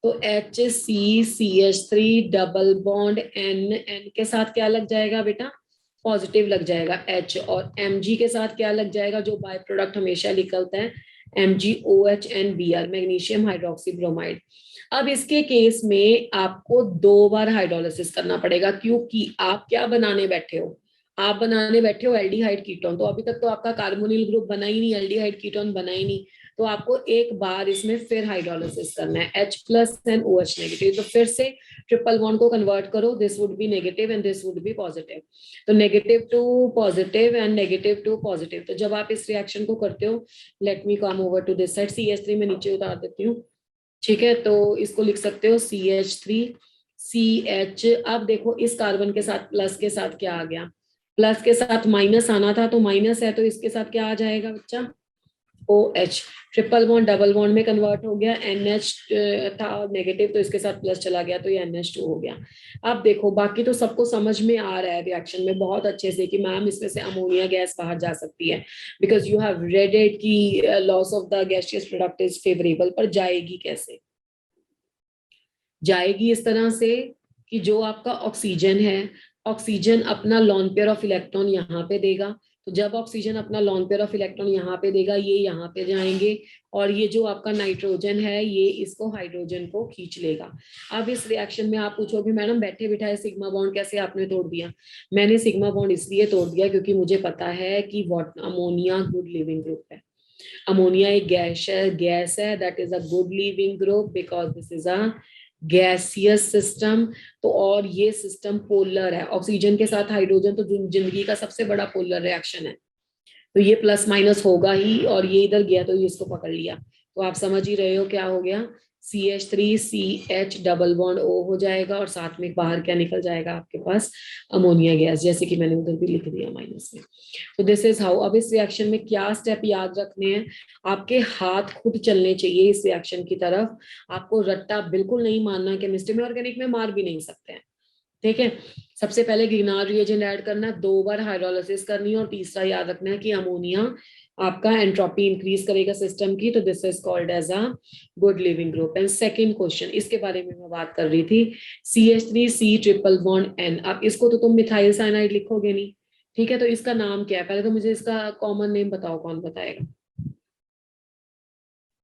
तो HCCH3 डबल बॉन्ड N के साथ क्या लग जाएगा बेटा? पॉजिटिव लग जाएगा H, और Mg के साथ क्या लग जाएगा? जो बाय प्रोडक्ट हमेशा निकलता है, MgOH मैग्नीशियम हाइड्रोक्सी ब्रोमाइड। अब इसके केस में आपको 2 बार हाइड्रोलिसिस करना पड़ेगा, क्योंकि आप क्या बनाने बैठे हो? आप बनाने बैठे हो एल्डिहाइड कीटोन। तो अभी तक तो आपका कार्बोनिल ग्रुप बना ही नहीं, एल्डिहाइड कीटोन बना ही नहीं, तो आपको एक बार इसमें फिर हाइड्रोलिसिस करना है, H+ एंड OH नेगेटिव। तो फिर से ट्रिपल बॉन्ड को कन्वर्ट करो, this would be negative and this would be positive. तो negative to positive and negative to positive. तो जब आप इस रिएक्शन को करते हो, let me come over to this side, CH3 में नीचे उतार देती हूँ, ठीक है। तो इसको लिख सकते हो CH3 CH। अब देखो इस कार्बन के साथ प्लस के साथ क्या आ गया? प्लस के साथ माइनस आना था, तो माइनस है, तो इसके साथ क्या आ जाएगा बच्चा? OH। Triple bond double bond में कन्वर्ट हो गया, NH था नेगेटिव, तो इसके साथ प्लस चला गया, तो ये NH2 हो गया। अब देखो बाकी तो सबको समझ में आ रहा है रिएक्शन में बहुत अच्छे से कि मैम इसमें से अमोनिया गैस बाहर जा सकती है, because you have read it कि loss of the gaseous product is favourable. पर जाएगी कैसे? जाएगी इस तरह से कि जो आपका ऑक्सीजन है, ऑक्सीजन अपना लॉन पेयर ऑफ इलेक्ट्रॉन यहाँ पे देगा, तो जब ऑक्सीजन अपना लॉन पेयर ऑफ इलेक्ट्रॉन यहाँ पे देगा, ये यहाँ पे जाएंगे और ये जो आपका नाइट्रोजन है ये इसको हाइड्रोजन को खींच लेगा। अब इस रिएक्शन में आप पूछोगे मैडम बैठे बिठाए सिग्मा बॉन्ड कैसे आपने तोड़ दिया? मैंने सिग्मा बॉन्ड इसलिए तोड़ दिया क्योंकि मुझे पता है कि अमोनिया गुड लिविंग ग्रुप है। अमोनिया एक गैस है that is a good living group because this is a gaseous system. तो और ये सिस्टम पोलर है, ऑक्सीजन के साथ हाइड्रोजन तो जिंदगी का सबसे बड़ा पोलर रिएक्शन है, तो ये प्लस माइनस होगा ही, और ये इधर गया तो ये इसको पकड़ लिया। तो आप समझ ही रहे हो क्या हो गया, CH3CH डबल बॉन्ड O हो जाएगा और साथ में बाहर क्या निकल जाएगा आपके पास, अमोनिया गैस, जैसे कि मैंने उधर भी लिख दिया माइनस में। तो दिस इज हाउ। अब इस रिएक्शन में क्या स्टेप याद रखने हैं, आपके हाथ खुद चलने चाहिए इस रिएक्शन की तरफ। आपको रट्टा बिल्कुल नहीं मानना, केमिस्ट्री में ऑर्गेनिक में मार भी नहीं सकते हैं, ठीक है। सबसे पहले गिग्नार रिएजेंट ऐड करना, 2 बार हाइड्रोलिसिस करनी है, और तीसरा याद रखना है कि अमोनिया आपका एंट्रोपी इंक्रीज करेगा सिस्टम की, तो this is called as a good living group. And second question, इसके बारे में मैं बात कर रही थी, CH3C ट्रिपल बॉन्ड N। अब इसको तो तुम मिथाइल साइनाइड लिखोगे नहीं, ठीक है, तो इसका नाम क्या है? पहले तो मुझे इसका कॉमन नेम बताओ, कौन बताएगा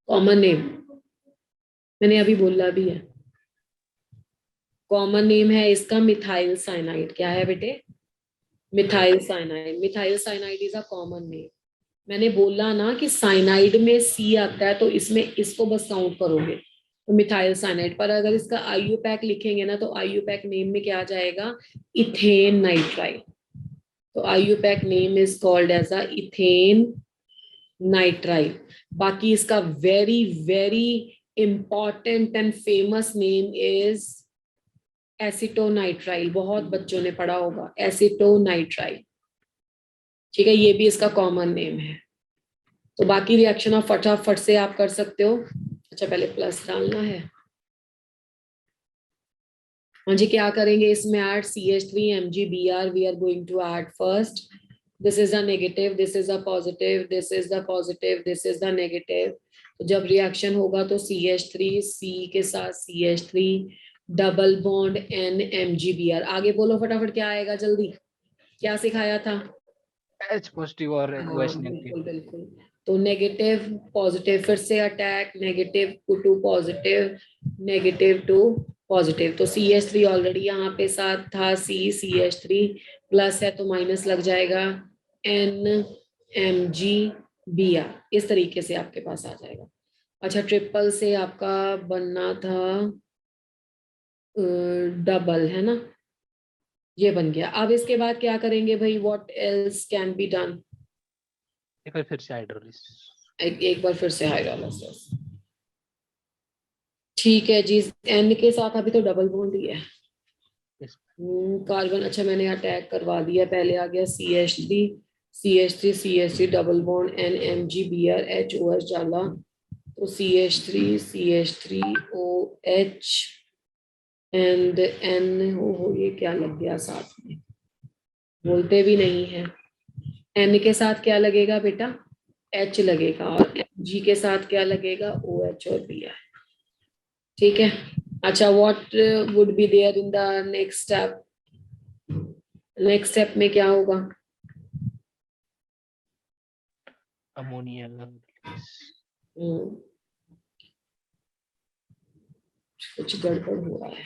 कॉमन नेम? मैंने अभी बोला भी है, कॉमन नेम है इसका मिथाइल साइनाइड। क्या है बेटे? Methyl cyanide. Methyl cyanide is a common name. मैंने बोला ना कि साइनाइड में C आता है, तो इसमें इसको बस काउंट करोगे तो मिथाइल साइनाइड। पर अगर इसका IUPAC लिखेंगे ना, तो IUPAC नेम में क्या आ जाएगा, इथेन नाइट्राइल। तो IUPAC name is called as a ethane nitrile. बाकी इसका very very important and famous name is acetonitrile. बहुत बच्चों ने पढ़ा होगा एसिटोनाइट्राइल, ठीक है, ये भी इसका कॉमन नेम है। तो बाकी रिएक्शन आप फटाफट से आप कर सकते हो। अच्छा पहले प्लस डालना है। हाँ जी, क्या करेंगे इसमें add, CH3MgBr we are going to add first. This is the negative, this is the positive, this is the positive, this is the negative. तो जब रिएक्शन होगा तो CH3C के साथ CH3 डबल बॉन्ड NMgBr। आगे बोलो फटाफट क्या आएगा जल्दी, क्या सिखाया था?
H पॉजिटिव और
हाँ
OH
बिल्कुल
नेगेटिव।
बिल्कुल। तो नेगेटिव पॉजिटिव, फिर से attack, negative to positive, negative to positive. तो CH3 ऑलरेडी यहाँ पे साथ था, CH3 प्लस है तो माइनस लग जाएगा, NMgBr। इस तरीके से आपके पास आ जाएगा। अच्छा ट्रिपल से आपका बनना था डबल, है ना, ये बन गया। अब इसके बाद क्या करेंगे भाई, what else can be done?
फिर से हाइड्रोलिसिस।
एक बार फिर से हाइड्रोलिसिस, ठीक है जी। N के साथ अभी तो डबल बॉन्ड ही है, कार्बन। अच्छा मैंने अटैक करवा दिया, पहले आ गया CH3 double bond NMgBr HOH डाला, तो CH3OH एंड N हो ये क्या लग गया साथ में, बोलते भी नहीं है। N के साथ क्या लगेगा बेटा, H लगेगा, और G के साथ क्या लगेगा, OH और Br, ठीक है। अच्छा what would be there in the next step? Next step में क्या होगा?
अमोनिया।
कुछ गड़बड़ हो रहा है,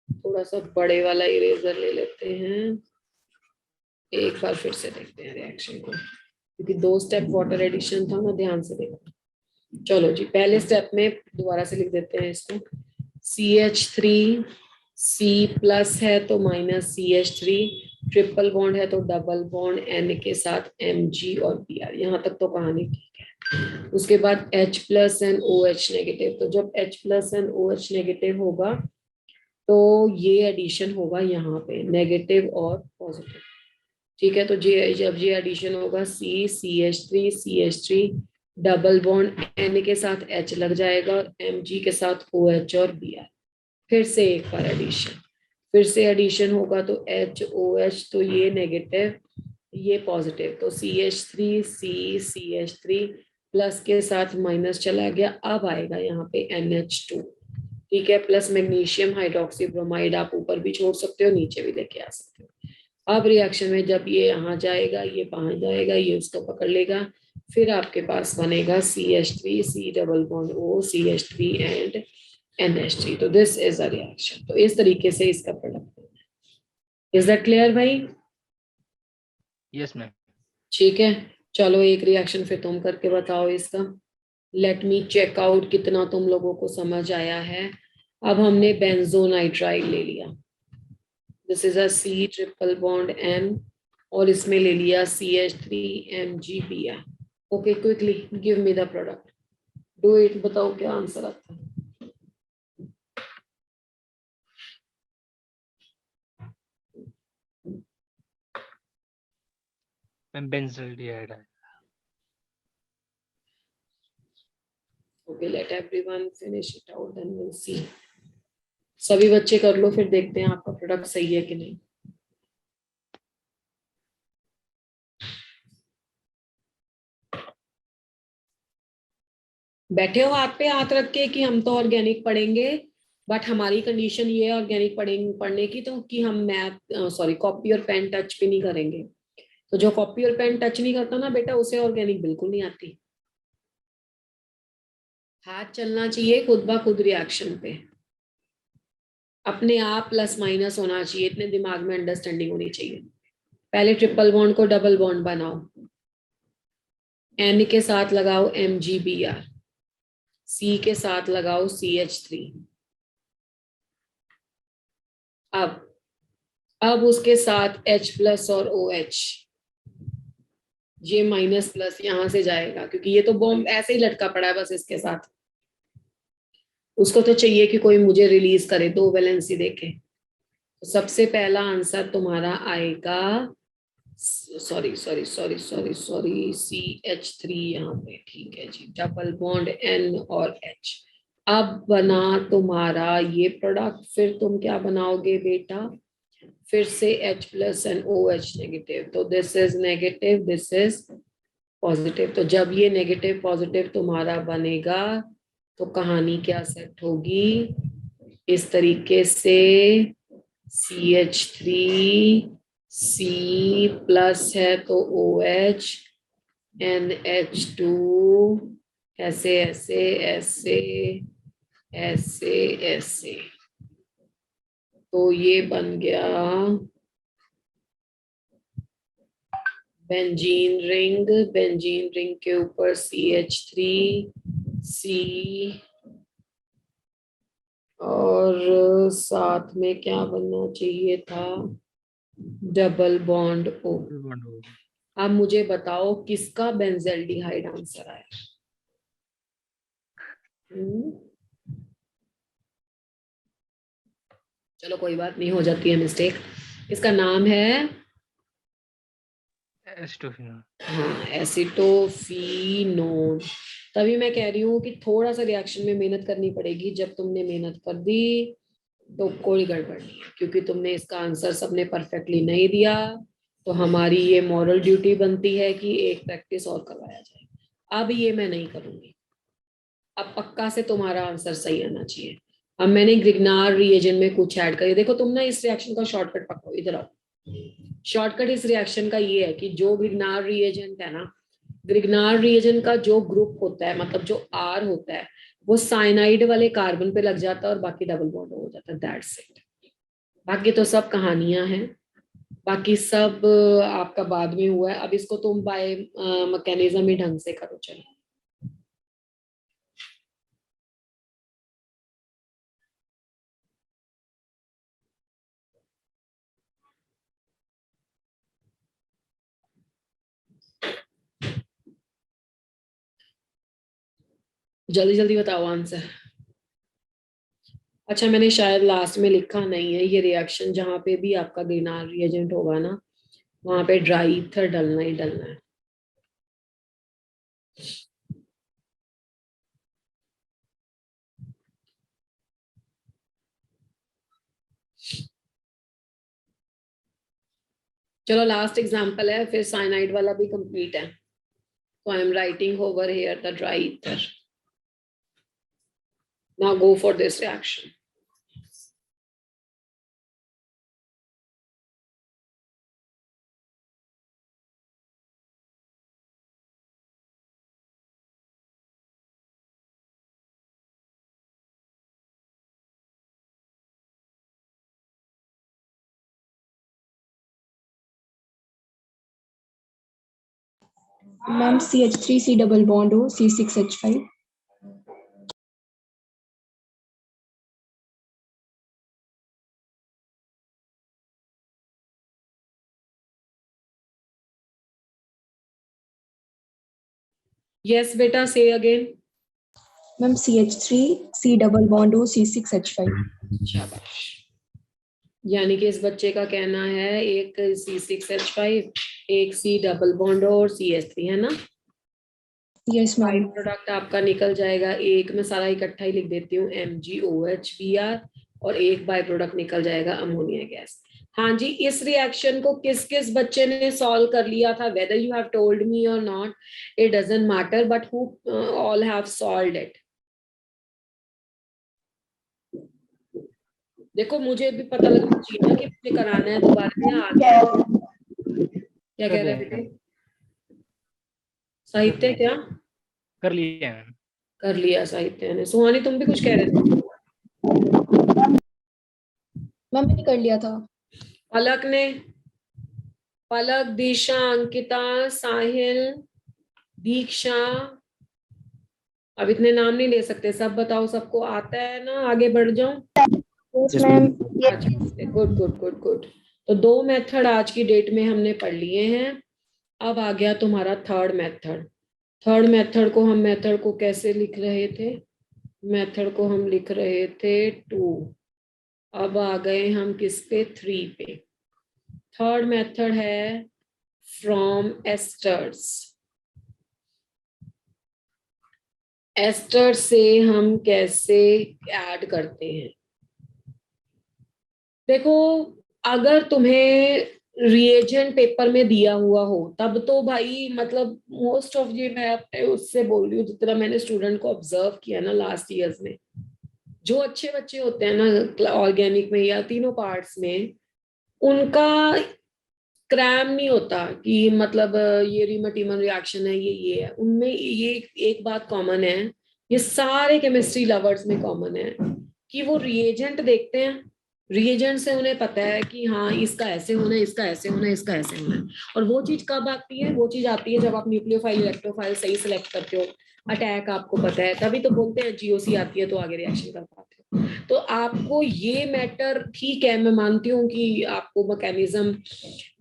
थोड़ा सा बड़े वाला इरेजर ले लेते हैं, एक बार फिर से देखते हैं रिएक्शन को, क्योंकि 2 स्टेप वाटर एडिशन था ना, ध्यान से देखो। चलो जी, पहले स्टेप में दोबारा से लिख देते हैं इसको, CH3C प्लस है तो माइनस CH3, ट्रिपल बॉन्ड है तो डबल बॉन्ड N के साथ Mg और Br। यहाँ तक तो कहानी ठीक है। उसके बाद H plus and OH negative, तो जब H plus and OH negative होगा तो ये एडिशन होगा यहाँ पे नेगेटिव और पॉजिटिव, ठीक है। तो जब ये एडिशन होगा CH3 डबल बॉन्ड N के साथ H लग जाएगा और Mg के साथ OH और Br। फिर से एक बार एडिशन, फिर से एडिशन होगा तो HOH, तो ये नेगेटिव ये पॉजिटिव, तो CH3 प्लस के साथ माइनस चला गया, अब आएगा यहाँ पे NH2, ठीक है, प्लस मैग्नीशियम हाइड्रोक्सी ब्रोमाइड। आप ऊपर भी छोड़ सकते हो, नीचे भी लेके आ सकते हो। अब रिएक्शन में जब ये यहाँ जाएगा, ये वहां जाएगा, ये उसको पकड़ लेगा, फिर आपके पास बनेगा CH3 C double bond O CH3 and NH3। तो दिस इज अ रिएक्शन। तो इस तरीके से इसका प्रोडक्ट बनना है। इज दैट क्लियर भाई?
Yes ma'am. ठीक
ठीक है, चलो एक रिएक्शन फिर तुम करके बताओ इसका। लेट मी चेक आउट कितना तुम लोगों को समझ आया है। अब हमने बेंजोनाइट्राइल ले लिया, this is a C triple bond N, और इसमें ले लिया CH3 MgBr। Okay, quickly give me the product, do it, बताओ क्या आंसर आता है।
मैम बेंजल्डिहाइड है।
Okay, let everyone finish it out, then will see. सभी बच्चे कर लो, फिर देखते हैं आपका प्रोडक्ट सही है कि नहीं। बैठे हो हाथ पे हाथ रख के कि हम तो ऑर्गेनिक पढ़ेंगे, बट हमारी कंडीशन ये है ऑर्गेनिक पढ़ने की, तो कि हम मैथ सॉरी कॉपी और पेन टच भी नहीं करेंगे। तो जो कॉपी और पेन टच नहीं करता ना बेटा, उसे ऑर्गेनिक बिल्कुल नहीं आती। हाथ चलना चाहिए खुद ब खुद रिएक्शन पे, अपने आप प्लस माइनस होना चाहिए, इतने दिमाग में अंडरस्टैंडिंग होनी चाहिए। पहले ट्रिपल बॉन्ड को डबल बॉन्ड बनाओ, N के साथ लगाओ MgBr, C के साथ लगाओ CH3। अब उसके साथ H प्लस और OH, ये माइनस प्लस यहां से जाएगा क्योंकि ये तो बॉम्ब ऐसे ही लटका पड़ा है बस इसके साथ। उसको तो चाहिए कि कोई मुझे रिलीज करे, दो वैलेंसी देखे। तो सबसे पहला आंसर तुम्हारा आएगा, sorry sorry sorry sorry sorry, CH3 यहाँ पे, ठीक है जी, डबल बॉन्ड N और H। अब बना तुम्हारा ये प्रोडक्ट, फिर तुम क्या बनाओगे बेटा, फिर से H plus and OH negative, तो this is negative, this is positive. तो जब ये नेगेटिव पॉजिटिव तुम्हारा बनेगा तो कहानी क्या सेट होगी, इस तरीके से CH3 C प्लस है तो OH NH2, ऐसे ऐसे ऐसे ऐसे ऐसे, तो ये बन गया बेंजीन रिंग। बेंजीन रिंग के ऊपर CH3 C और साथ में क्या बनना चाहिए था, डबल बॉन्ड O। अब मुझे बताओ किसका बेंजल्डिहाइड आंसर आया। चलो कोई बात नहीं, हो जाती है मिस्टेक। इसका नाम है हाँ एसिटोफिनोन। तभी मैं कह रही हूँ कि थोड़ा सा रिएक्शन में मेहनत करनी पड़ेगी। जब तुमने मेहनत कर दी तो कोई गड़बड़ नहीं है, क्योंकि तुमने इसका आंसर सबने परफेक्टली नहीं दिया। तो हमारी ये मॉरल ड्यूटी बनती है कि एक प्रैक्टिस और करवाया जाए। अब ये मैं नहीं करूंगी, अब पक्का से तुम्हारा आंसर सही आना चाहिए। अब मैंने ग्रिग्नार रिएजेंट में कुछ ऐड करी, देखो तुम ना इस रिएक्शन का शॉर्टकट पकड़ो, इधर आओ। शॉर्टकट इस रिएक्शन का ये है कि जो ग्रिग्नार रिएजेंट है ना, ग्रिग्नार रिएजेंट का जो ग्रुप होता है, मतलब जो R होता है, वो साइनाइड वाले कार्बन पे लग जाता है और बाकी डबल बॉन्ड हो जाता है, दैट्स इट। बाकी तो सब कहानियां हैं, बाकी सब आपका बाद में हुआ है। अब इसको तुम बाय मैकेनिज्म ही ढंग से करो। चलो जल्दी जल्दी बताओ आंसर। अच्छा, मैंने शायद लास्ट में लिखा नहीं है, ये रिएक्शन जहाँ पे भी आपका ग्रिग्नार रिएजेंट होगा ना, वहां पे ड्राई ईथर डलना ही डलना है। चलो लास्ट एग्जांपल है, फिर साइनाइड वाला भी कंप्लीट है। तो I am writing over here the dry ether. Now go for this reaction.
Ma'am CH3 C double bond हो C6H5।
यस बेटा, से again.
Ma'am CH3 C double bond हो C6H5।
शाबाश। यानी कि इस बच्चे का कहना है एक C6H5, एक C डबल बॉन्ड और CH3, है ना।
Yes
by
ma'am.
प्रोडक्ट आपका निकल जाएगा, एक में सारा इकट्ठा ही लिख देती हूँ MgOH, और एक बाई प्रोडक्ट निकल जाएगा अमोनिया गैस। हाँ जी, इस रिएक्शन को किस किस बच्चे ने सॉल्व कर लिया था, whether you have told me और not, it doesn't matter, but who all have solved it. देखो मुझे भी पता लगना चाहिए ना कि मुझे कराना है दोबारा या आ गया है। क्या कह रहे बेटे? साहित्य क्या
कर लिया मैम।
कर लिया साहित्य ने? सुहानी तुम भी कुछ कह रहे थे?
मैम मैंने कर लिया था।
पलक ने? पलक, दिशा, अंकिता, साहिल, दीक्षा, अब इतने नाम नहीं ले सकते, सब बताओ, सबको आता है ना? आगे बढ़ जाओ।
Yes ma'am.
Good good good good. तो 2 मेथड आज की डेट में हमने पढ़ लिए हैं। अब आ गया तुम्हारा थर्ड मेथड। थर्ड मेथड को हम मेथड को कैसे लिख रहे थे? मेथड को हम लिख रहे थे 2। अब आ गए हम किस पे? 3 पे। थर्ड मेथड है फ्रॉम एस्टर्स। एस्टर से हम कैसे ऐड करते हैं? देखो, अगर तुम्हें रिएजेंट पेपर में दिया हुआ हो तब तो भाई मतलब मोस्ट ऑफ, ये मैं अपने उससे बोल रही हूँ जितना मैंने स्टूडेंट को ऑब्जर्व किया ना लास्ट ईयर्स में, जो अच्छे बच्चे होते हैं ना ऑर्गेनिक में या तीनों पार्ट्स में, उनका क्रैम नहीं होता कि मतलब ये रीमैटिमन रिएक्शन है, ये है। उनमें ये एक बात कॉमन है, ये सारे केमिस्ट्री लवर्स में कॉमन है, कि वो रिएजेंट देखते हैं, रिएजेंट से उन्हें पता है कि हाँ इसका ऐसे होना है, इसका ऐसे होना है, इसका ऐसे होना है। और वो चीज कब आती है? वो चीज आती है जब आप न्यूक्लियोफाइल इलेक्ट्रोफाइल सही सिलेक्ट करते हो, अटैक आपको पता है, तभी तो बोलते हैं GOC आती है तो आगे रिएक्शन कर पाते हो। तो आपको ये मैटर, ठीक है मैं मानती हूँ कि आपको मैकेनिज्म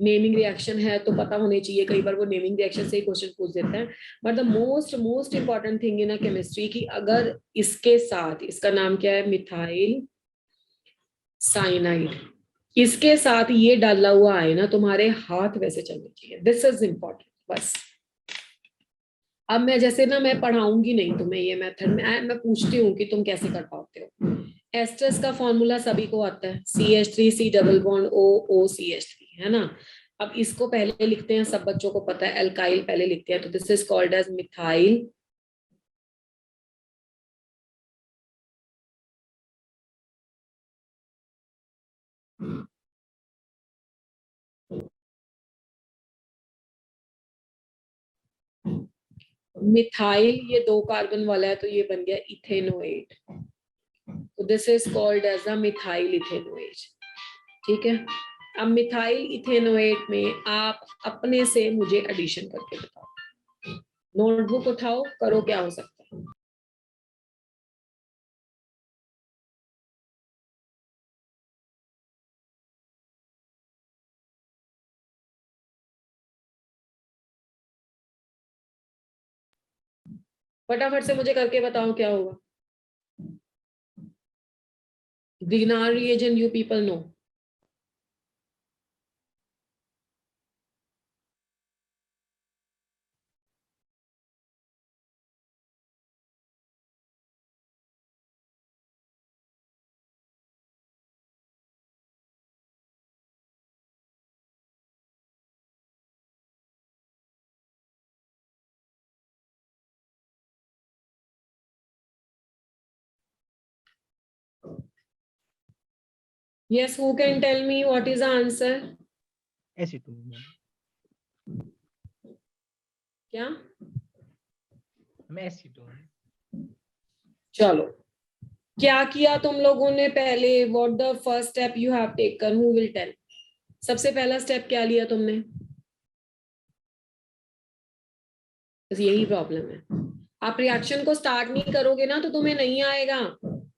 नेमिंग रिएक्शन है तो पता होने चाहिए, कई बार वो नेमिंग रिएक्शन से ही क्वेश्चन पूछ देता है, but the most most important thing in a chemistry कि अगर इसके साथ, इसका नाम क्या है? मिथाइल साइनाइड, इसके साथ ये डाला हुआ है ना, तुम्हारे हाथ वैसे चलने चाहिए। दिस इज इम्पोर्टेंट बस। अब मैं जैसे ना, मैं पढ़ाऊंगी नहीं तुम्हें ये मेथड में, मैं पूछती हूँ कि तुम कैसे कर पाते हो। एस्टर्स का फॉर्मूला सभी को आता है, CH3 C double bond O CH3, है ना। अब इसको पहले लिखते हैं, सब बच्चों को पता है, एल्काइल पहले लिखते हैं, तो this is called as methyl methyl, ये 2 कार्बन वाला है तो ये बन गया इथेनोएट, तो this is called as a methyl ethanoate. ठीक है, अब मिथाइल इथेनोएट में आप अपने से मुझे एडिशन करके बताओ। नोटबुक उठाओ, करो, क्या हो सकता है? फटाफट से मुझे करके बताओ क्या होगा। Grignard reagent, you people know. Yes, who can tell me what is the answer?
Aceton ma'am.
क्या?
मैं एसीटोन।
चलो, क्या किया तुम लोगों ने पहले? What the first step you have taken? Who will tell? सबसे पहला स्टेप क्या लिया तुमने? बस यही प्रॉब्लम है। आप रिएक्शन को स्टार्ट नहीं करोगे ना तो तुम्हें नहीं आएगा।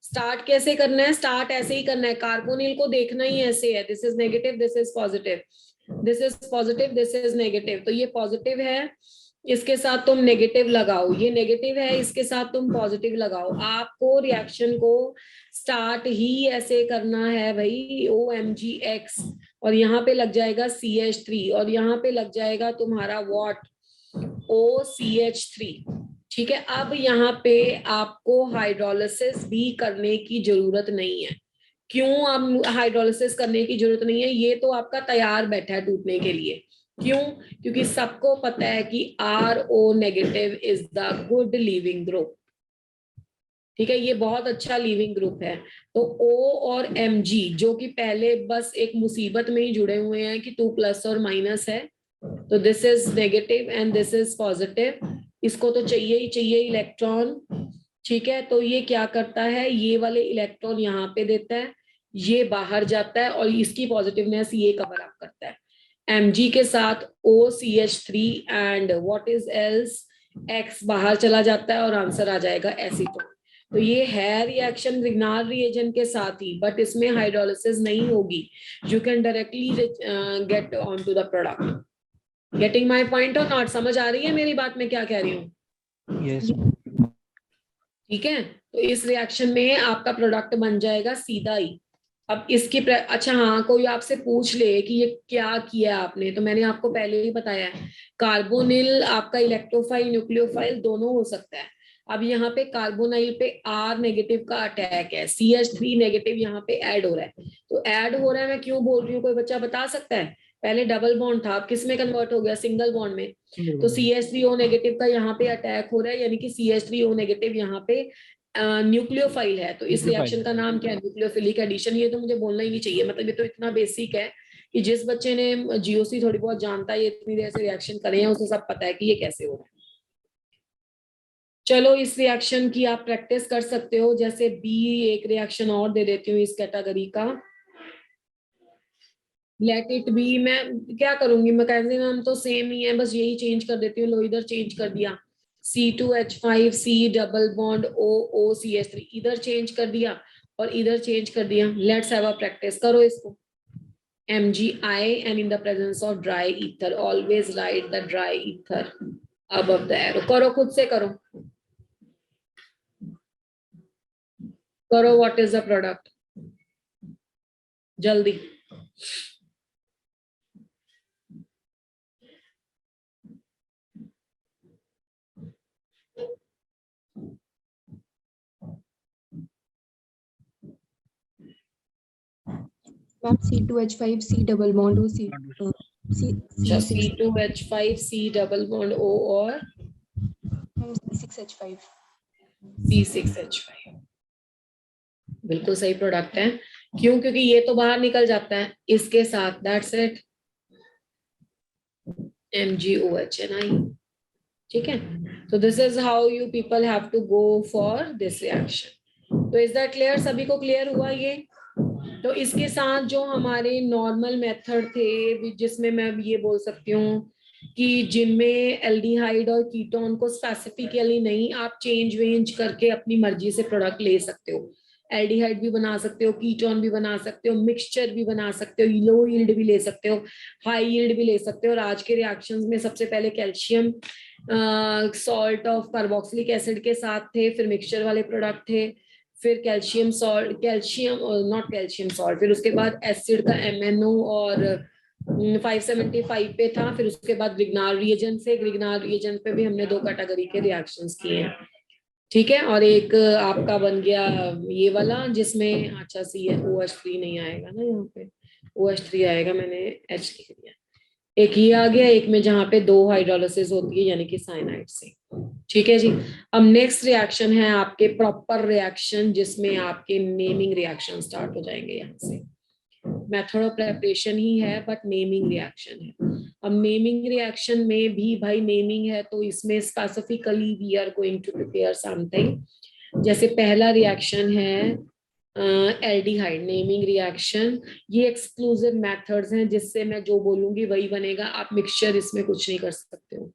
स्टार्ट कैसे करना है? स्टार्ट ऐसे ही करना है, कार्बोनिल को देखना ही ऐसे है, this is negative, this is positive, this is positive, this is negative. तो ये पॉजिटिव है, इसके साथ तुम नेगेटिव लगाओ, ये नेगेटिव है, इसके साथ तुम पॉजिटिव लगाओ। आपको रिएक्शन को स्टार्ट ही ऐसे करना है भाई, OMgX, और यहाँ पे लग जाएगा CH3, और यहाँ पे लग जाएगा तुम्हारा व्हाट, OCH3। ठीक है, अब यहाँ पे आपको हाइड्रोलिसिस भी करने की जरूरत नहीं है। क्यों अब हाइड्रोलिसिस करने की जरूरत नहीं है? ये तो आपका तैयार बैठा है टूटने के लिए। क्यों? क्योंकि सबको पता है कि RO negative is the good leaving group. ठीक है, ये बहुत अच्छा लीविंग ग्रुप है। तो O और Mg जो कि पहले बस एक मुसीबत में ही जुड़े हुए हैं कि 2 प्लस और माइनस है, तो this is negative and this is positive, इसको तो चाहिए ही चाहिए इलेक्ट्रॉन। ठीक है, तो ये क्या करता है, ये वाले इलेक्ट्रॉन यहाँ पे देता है, ये बाहर जाता है, और इसकी पॉजिटिवनेस ये कवर अप करता है। Mg के साथ OCH3 and what is else, X बाहर चला जाता है और आंसर आ जाएगा एसीटोन। तो ये है रिएक्शन ग्रिग्नार रिएजेंट के साथ ही, बट इसमें हाइड्रोलिसिस नहीं होगी। You can directly get on to the product. Getting my point और नॉट? समझ आ रही है मेरी बात में क्या कह रही हूँ?
यस।
ठीक है, तो इस रिएक्शन में आपका प्रोडक्ट बन जाएगा सीधा ही। अब इसकी अच्छा हाँ, कोई आपसे पूछ ले कि ये क्या किया आपने, तो मैंने आपको पहले ही बताया है, कार्बोनिल आपका इलेक्ट्रोफाइल न्यूक्लियोफाइल दोनों हो सकता है। अब यहाँ पे कार्बोनाइल पे R नेगेटिव का अटैक है, CH3 नेगेटिव यहाँ पे ऐड हो रहा है। तो ऐड हो रहा है, मैं क्यों बोल रही हूँ, कोई बच्चा बता सकता है? पहले डबल बॉन्ड था, अब किस में कन्वर्ट हो गया? सिंगल बॉन्ड में। तो CH3O नेगेटिव का यहाँ पे अटैक हो रहा है, यानी कि CH3O नेगेटिव यहाँ पे न्यूक्लियोफाइल है। तो इस रिएक्शन का नाम क्या है? Nucleophilic addition. ये तो मुझे बोलना ही नहीं चाहिए, मतलब ये तो इतना बेसिक है कि जिस बच्चे ने GOC थोड़ी बहुत जानता है, ये इतनी देर से रिएक्शन करे हैं, उसे सब पता है कि ये कैसे हो रहा है। चलो, इस रिएक्शन की आप प्रैक्टिस कर सकते हो। जैसे B, एक रिएक्शन और दे देती हूँ इस कैटेगरी का, लेट इट बी। मैं क्या करूंगी, मैकेनिज्म तो सेम ही है, बस यही चेंज कर देती हूँ। लो, इधर चेंज कर दिया, C2H5 C double bond OCH3, इधर चेंज कर दिया और इधर चेंज कर दिया। लेट्स हैव अ प्रैक्टिस, करो इसको। MgI and in the presence of dry ether, always write the dry ether above the arrow। करो, खुद से करो, करो। What is the product? जल्दी।
Ma'am C2H5 C double bond O C6
C2H5 C double bond O और
C6H5।
C6H5 बिल्कुल सही product है। क्यों? क्योंकि ये तो बाहर निकल जाता है इसके साथ, दैट्स इट, MgOH। ठीक है, तो this is how you people have to go for this reaction. तो इज दैट क्लियर? सभी को क्लियर हुआ ये? तो इसके साथ जो हमारे नॉर्मल मेथड थे, जिसमें मैं ये बोल सकती हूँ कि जिनमें एल्डिहाइड और कीटोन को स्पेसिफिकली नहीं, आप चेंज वेंज करके अपनी मर्जी से प्रोडक्ट ले सकते हो। एल्डिहाइड भी बना सकते हो, कीटोन भी बना सकते हो, मिक्सचर भी बना सकते हो, लो यील्ड भी ले सकते हो, हाई यील्ड भी ले सकते हो। और आज के रिएक्शंस में सबसे पहले calcium salt of carboxylic acid के साथ थे, फिर मिक्सचर वाले प्रोडक्ट थे, फिर calcium salt, calcium not calcium salt, फिर उसके बाद एसिड का MnO और 575 पे था। फिर उसके बाद ग्रिग्नार रिएजेंट से, ग्रिग्नार रिएजेंट पे भी हमने 2 कैटेगरी के रिएक्शंस किए हैं। ठीक है, और एक आपका बन गया ये वाला जिसमें अच्छा OH3 नहीं आएगा ना, यहाँ पे OH3 आएगा, मैंने H लिख दिया। एक ये आ गया, एक में जहाँ पे 2 हाइड्रोलिसिस होती है, यानी कि साइनाइड से। ठीक है जी। अब नेक्स्ट रिएक्शन है आपके प्रॉपर रिएक्शन, जिसमें आपके नेमिंग रिएक्शन स्टार्ट हो जाएंगे। यहाँ से मेथड ऑफ प्रेपरेशन ही है, बट नेमिंग रिएक्शन है। अब नेमिंग रिएक्शन में भी भाई नेमिंग है, तो इसमें specifically we are going to prepare something. जैसे पहला रिएक्शन है एल्डिहाइड नेमिंग रिएक्शन। ये एक्सक्लूसिव मेथड्स हैं, जिससे मैं जो बोलूंगी वही बनेगा, आप मिक्सचर इसमें कुछ नहीं कर सकते हो।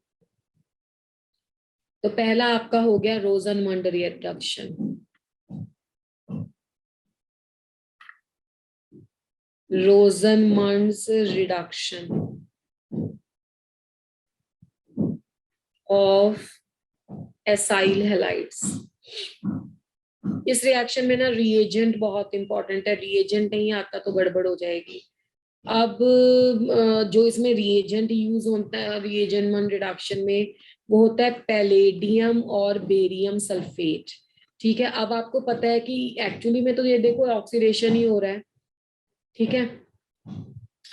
तो पहला आपका हो गया Rosenmund reduction, Rosenmund's reduction of acyl halides. इस रिएक्शन में ना रिएजेंट बहुत इंपॉर्टेंट है, रिएजेंट नहीं आता तो गड़बड़ हो जाएगी। अब जो इसमें रिएजेंट यूज होता है रिएजेंट रिडक्शन में वो होता है पैलेडियम और बेरियम सल्फेट। ठीक है, अब आपको पता है कि एक्चुअली में तो ये देखो ऑक्सीडेशन ही हो रहा है, ठीक है,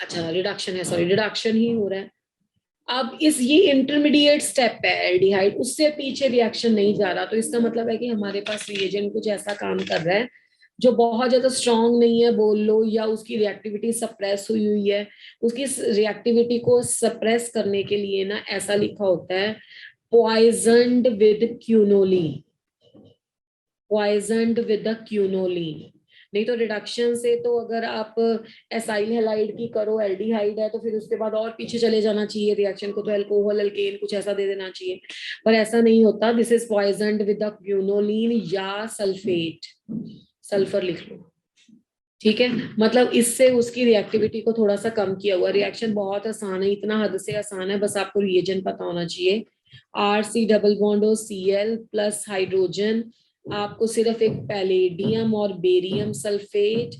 अच्छा रिडक्शन है, सॉरी रिडक्शन ही हो रहा है। अब ये इंटरमीडिएट स्टेप है एल्डिहाइड, उससे पीछे रिएक्शन नहीं जा रहा, तो इसका मतलब है कि हमारे पास रिएजेंट कुछ ऐसा काम कर रहा है जो बहुत ज्यादा स्ट्रांग नहीं है बोल लो, या उसकी रिएक्टिविटी सप्रेस हुई हुई है। उसकी रिएक्टिविटी को सप्रेस करने के लिए ना ऐसा लिखा होता है पॉइजन्ड विद क्यूनोलीन, पॉइजन्ड विद द क्यूनोलीन। नहीं तो रिडक्शन से तो अगर आप एसाइल हैलाइड की करो, एल्डिहाइड है, तो फिर उसके बाद और पीछे चले जाना चाहिए रिएक्शन को, तो अल्कोहल अल्केन कुछ ऐसा दे देना चाहिए, पर ऐसा नहीं होता। दिस इज पॉइजन्ड विद द क्यूनोलीन या सल्फेट, सल्फर लिख लो, ठीक है। मतलब इससे उसकी रिएक्टिविटी को थोड़ा सा कम किया हुआ। रिएक्शन बहुत आसान है, इतना हद से आसान है, बस आपको रिएजेंट पता होना चाहिए। RC double bond O Cl plus hydrogen, आपको सिर्फ एक पैलेडियम और बेरियम सल्फेट,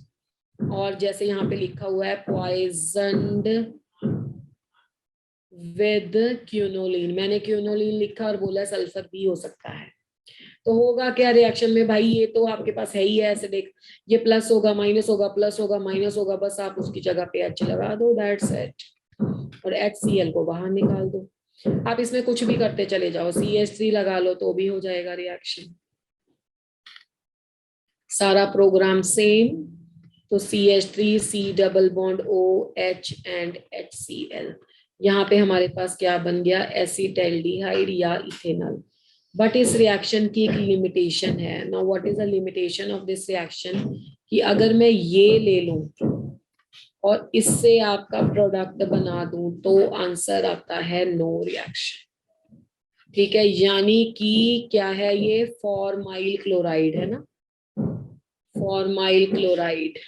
और जैसे यहाँ पे लिखा हुआ है पॉइजन्ड विद क्यूनोलिन, मैंने क्यूनोलिन लिखा और बोला सल्फर भी हो सकता है। तो होगा क्या रिएक्शन में भाई, ये तो आपके पास है ही है एसिडिक, ये प्लस होगा माइनस होगा प्लस होगा माइनस होगा, बस आप उसकी जगह पे H लगा दो, दैट्स इट, और HCl को बाहर निकाल दो। आप इसमें कुछ भी करते चले जाओ, CH3 लगा लो तो भी हो जाएगा रिएक्शन, सारा प्रोग्राम सेम। तो CH3 C double bond OH and HCl, यहाँ पे हमारे पास क्या बन गया, एसिटाल्डिहाइड या इथेनॉल। बट इस रिएक्शन की एक लिमिटेशन है। Now what is the limitation of this reaction, कि अगर मैं ये ले लूं और इससे आपका प्रोडक्ट बना दूं तो आंसर आता है नो रिएक्शन, ठीक है। यानी कि क्या है ये, फॉर्माइल क्लोराइड है ना, formyl chloride,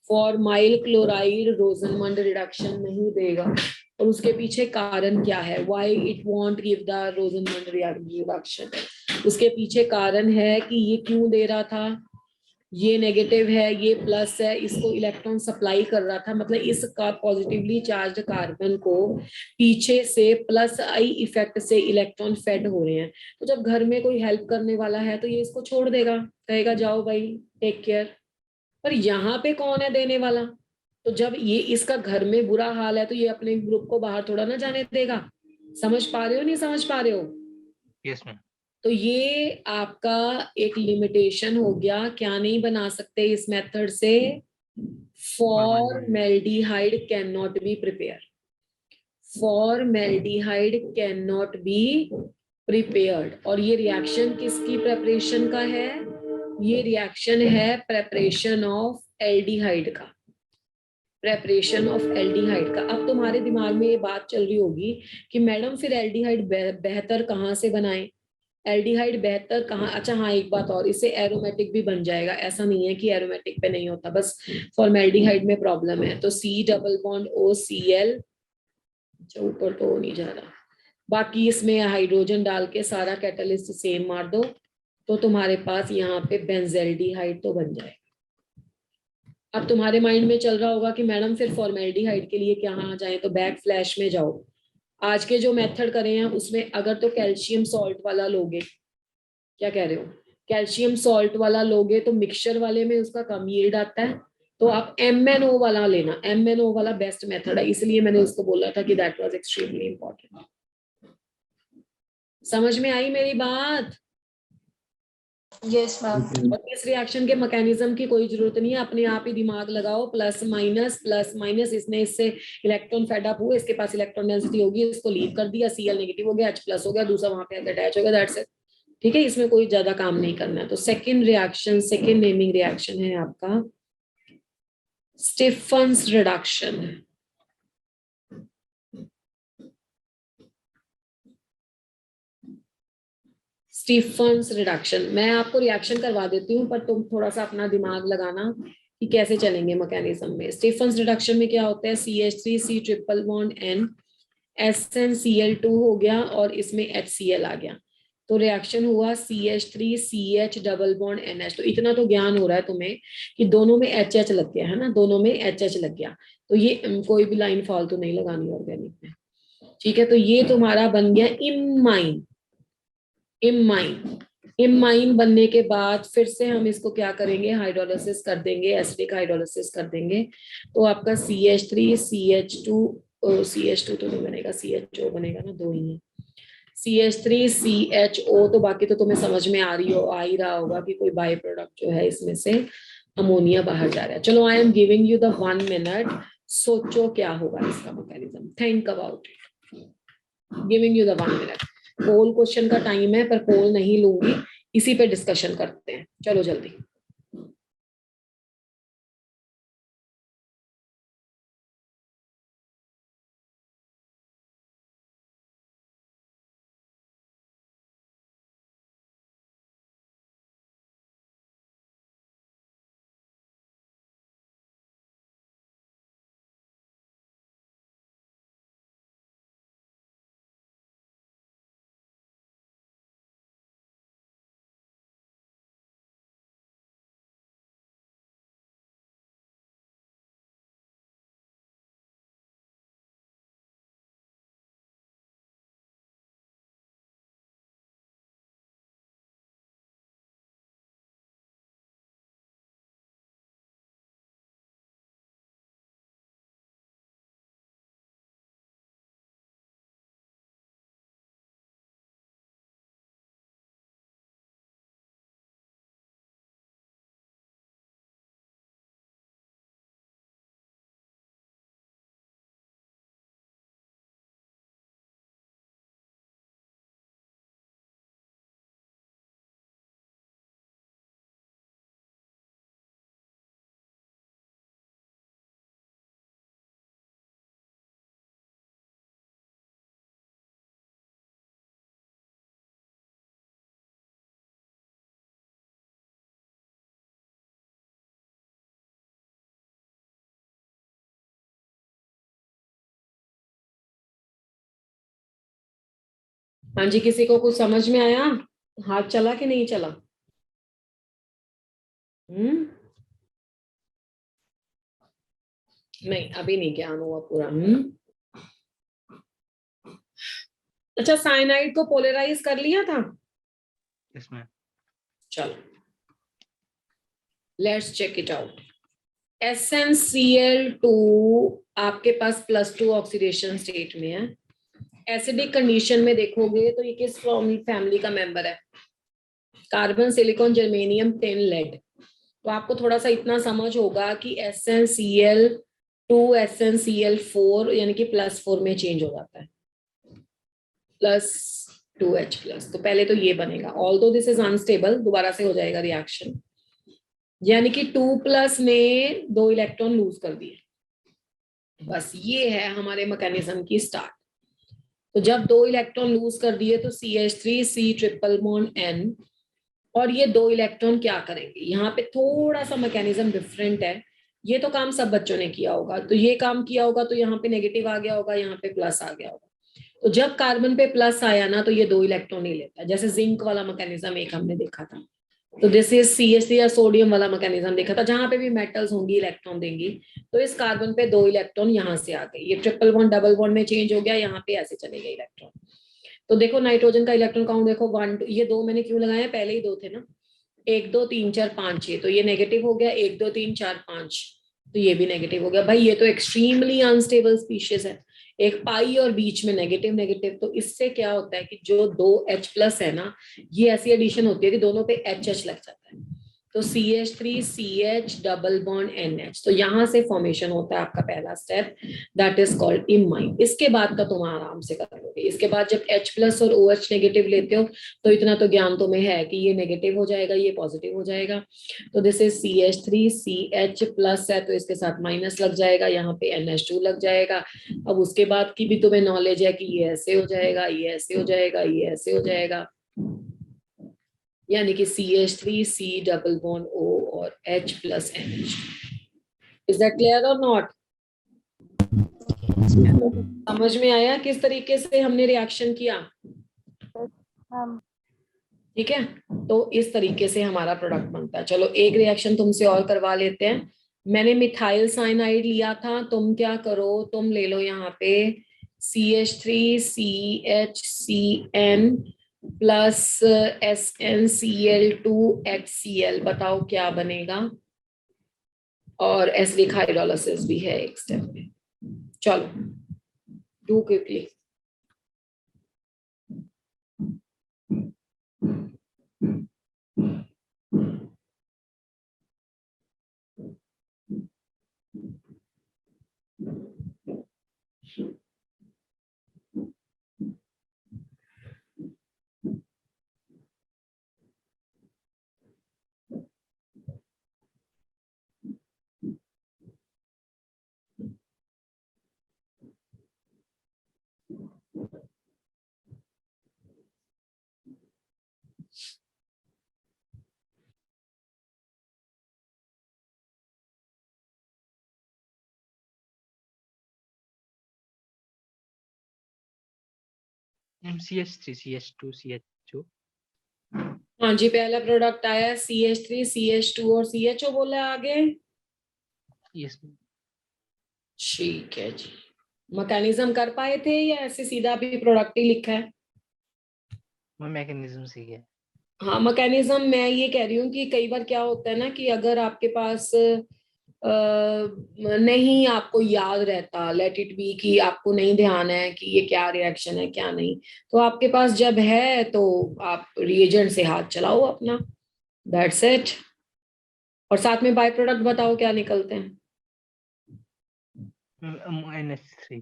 formyl chloride रोजनमंड reduction नहीं देगा, और उसके पीछे कारण क्या है, why it won't give the रोजनमंड reduction. उसके पीछे कारण है कि ये क्यों दे रहा था, ये नेगेटिव है ये प्लस है, इसको इलेक्ट्रॉन सप्लाई कर रहा था, मतलब इस पॉजिटिवली चार्ज कार्बन को पीछे से प्लस आई इफेक्ट से इलेक्ट्रॉन फेड हो रहे हैं। तो जब घर में कोई हेल्प करने वाला है तो ये इसको छोड़ देगा, कहेगा जाओ भाई टेक केयर, पर यहाँ पे कौन है देने वाला। तो जब ये इसका घर में बुरा हाल है तो ये अपने ग्रुप को बाहर थोड़ा ना जाने देगा। समझ पा रहे हो नहीं समझ पा रहे हो?
Yes ma'am.
तो ये आपका एक लिमिटेशन हो गया, क्या नहीं बना सकते इस मेथड से, formaldehyde can not be prepare, formaldehyde can not be prepared. और ये रिएक्शन किसकी प्रेपरेशन का है, ये रिएक्शन है प्रेपरेशन ऑफ एल्डिहाइड का, प्रेपरेशन ऑफ एल्डिहाइड का। अब तुम्हारे दिमाग में ये बात चल रही होगी कि मैडम फिर एल्डिहाइड बेहतर कहाँ से बनाएं, एल्डिहाइड बेहतर कहाँ, अच्छा हाँ एक बात और, इससे एरोमेटिक भी बन जाएगा, ऐसा नहीं है कि एरोमेटिक पे नहीं होता, बस फॉर्मेल्डिहाइड में प्रॉब्लम है। तो C डबल बॉन्ड OCl, ऊपर तो हो नहीं जा रहा, बाकी इसमें हाइड्रोजन डाल के सारा कैटलिस्ट सेम मार दो तो तुम्हारे पास यहाँ पे बेंजेल्डिहाइड तो बन जाएगा। अब तुम्हारे माइंड में चल रहा होगा कि मैडम फिर फॉर्मेल्डिहाइड के लिए कहाँ जाए, तो बैक फ्लैश में जाओ। आज के जो मेथड करे हैं उसमें अगर तो कैल्शियम सॉल्ट वाला लोगे, क्या कह रहे हो, कैल्शियम सॉल्ट वाला लोगे तो मिक्सचर वाले में उसका कम यील्ड आता है, तो आप MnO वाला लेना, MnO वाला बेस्ट मेथड है, इसलिए मैंने उसको बोला था कि दैट वाज एक्सट्रीमली इंपॉर्टेंट। समझ में आई मेरी बात?
Yes, ma'am.
और इस रिएक्शन के मैकेनिज्म की कोई जरूरत नहीं है, अपने आप ही दिमाग लगाओ, प्लस माइनस, इसने इससे इलेक्ट्रॉन फेड अप हुए, इसके पास इलेक्ट्रॉन डेंसिटी होगी, इसको लीव कर दिया, Cl नेगेटिव हो गया, H प्लस हो गया, दूसरा वहां पे अटैच हो गया, दैट्स इट, ठीक है। इसमें कोई ज्यादा काम नहीं करना है। तो second reaction, second naming reaction है आपका स्टीफन्स रिडक्शन। स्टीफन्स रिडक्शन, मैं आपको रिएक्शन करवा देती हूँ पर तुम थोड़ा सा अपना दिमाग लगाना कि कैसे चलेंगे मैकेनिज्म में। स्टीफन्स रिडक्शन में क्या होता है, CH3 C triple bond N SnCl2 हो गया और इसमें HCl आ गया, तो रिएक्शन हुआ CH3 CH double bond NH। तो इतना तो ज्ञान हो रहा है तुम्हें कि दोनों में HH लग गया है ना, दोनों में HH लग गया, तो ये कोई भी लाइन फालतू नहीं लगानी ऑर्गेनिक में, ठीक है। तो ये तुम्हारा बन गया इमाइन। इमाइन बनने के बाद फिर से हम इसको क्या करेंगे, हाइड्रोलिसिस कर देंगे, एसिडिक हाइड्रोलिसिस कर देंगे, तो आपका CH3 CH2 तो नहीं बनेगा, CHO बनेगा ना, दो ही है, CH3 CHO। तो बाकी तो तुम्हें समझ में आ ही रहा होगा कि कोई बाई प्रोडक्ट जो है इसमें से अमोनिया बाहर जा रहा है। चलो I am giving you the 1 minute, सोचो क्या होगा इसका mechanism, think about it, giving you the 1 minute. Poll question का टाइम है पर पोल नहीं लूंगी, इसी पे डिस्कशन करते हैं, चलो जल्दी। हाँ जी, किसी को कुछ समझ में आया, हाथ चला कि नहीं चला? नहीं, अभी नहीं ज्ञान हुआ पूरा। अच्छा, साइनाइड को पोलराइज कर लिया था?
इसमें
चलो let's check it out. SnCl2 आपके पास +2 ऑक्सीडेशन स्टेट में है। एसिडिक कंडीशन में देखोगे तो ये किस फैमिली का मेंबर है, carbon silicon germanium tin lead. तो आपको थोड़ा सा इतना समझ होगा कि SnCl2 SnCl4 यानी कि +4 में चेंज हो जाता है, +2H+। तो पहले तो ये बनेगा, ऑल्दो दिस इज अनस्टेबल, दोबारा से हो जाएगा रिएक्शन, यानी कि 2+ ने 2 इलेक्ट्रॉन लूज कर दिए। बस ये है हमारे मैकेनिज्म की स्टार्ट। तो जब 2 इलेक्ट्रॉन लूज कर दिए तो CH3 C triple bond N, और ये 2 इलेक्ट्रॉन क्या करेंगे, यहाँ पे थोड़ा सा मैकेनिज्म डिफरेंट है। ये तो काम सब बच्चों ने किया होगा, तो ये काम किया होगा तो यहाँ पे नेगेटिव आ गया होगा, यहाँ पे प्लस आ गया होगा। तो जब कार्बन पे प्लस आया ना तो ये 2 इलेक्ट्रॉन नहीं लेता, जैसे जिंक वाला मैकेनिज्म एक हमने देखा था। तो दिस इज CH3 या सोडियम वाला मैकेनिज्म देखा था, जहां पे भी मेटल्स होंगी इलेक्ट्रॉन देंगी। तो इस कार्बन पे 2 इलेक्ट्रॉन यहाँ से आ गए, ये ट्रिपल बॉन्ड डबल बॉन्ड में चेंज हो गया, यहाँ पे ऐसे चले गए इलेक्ट्रॉन। तो देखो नाइट्रोजन का इलेक्ट्रॉन काउंट देखो 1 2, ये 2 मैंने क्यों लगाया, पहले ही 2 थे ना, 1 2 3 4 5 6, तो ये नेगेटिव हो गया, 1 2 3 4 5, तो ये भी नेगेटिव हो गया। भाई ये तो एक्सट्रीमली अनस्टेबल स्पीशीज है, एक पाई और बीच में नेगेटिव नेगेटिव। तो इससे क्या होता है कि जो 2H+ है ना, ये ऐसी एडिशन होती है कि दोनों पे HH लग जाता है, तो CH3 CH double bond NH। तो यहाँ से फॉर्मेशन होता है आपका पहला step, that is called imine. इसके बाद का तुम आराम से कर लोगे। इसके बाद जब H+ और OH नेगेटिव लेते हो तो इतना तो ज्ञान तुम्हें है कि ये नेगेटिव हो जाएगा, ये पॉजिटिव हो जाएगा। तो दिस इज CH3 CH+ है, तो इसके साथ माइनस लग जाएगा, यहाँ पे NH2 लग जाएगा। अब उसके बाद की भी तुम्हें नॉलेज है कि ये ऐसे हो जाएगा, ये ऐसे हो जाएगा, ये ऐसे हो जाएगा। यानी कि CH3 C double bond O और H plus NH। Is that clear और नॉट? समझ में आया किस तरीके से हमने रिएक्शन किया? ठीक है, तो इस तरीके से हमारा प्रोडक्ट बनता है। चलो एक रिएक्शन तुमसे और करवा लेते हैं। मैंने मिथाइल साइनाइड लिया था, तुम क्या करो, तुम ले लो यहाँ पे CH3 CHCN plus SnCl2 HCl, बताओ क्या बनेगा। और एसिडिक हाइड्रोलिसिस भी है एक स्टेप में। चलो do quickly.
CH3 CH2 CH2।
हाँ जी, पहला प्रोडक्ट आया CH3 CH2 और CHO बोला है आगे।
यस
ठीक है जी, मैकेनिज्म कर पाए थे या ऐसे सीधा भी प्रोडक्ट ही लिखा है?
मैं मैकेनिज्म सीख गया।
हाँ मैकेनिज्म, मैं ये कह रही हूँ कि कई बार क्या होता है ना कि अगर आपके पास नहीं आपको याद रहता, लेट इट बी कि आपको नहीं ध्यान है कि ये क्या रिएक्शन है क्या नहीं, तो आपके पास जब है तो आप रिएजेंट से हाथ चलाओ अपना, दैट्स इट। और साथ में बाय प्रोडक्ट बताओ क्या निकलते हैं।
NH3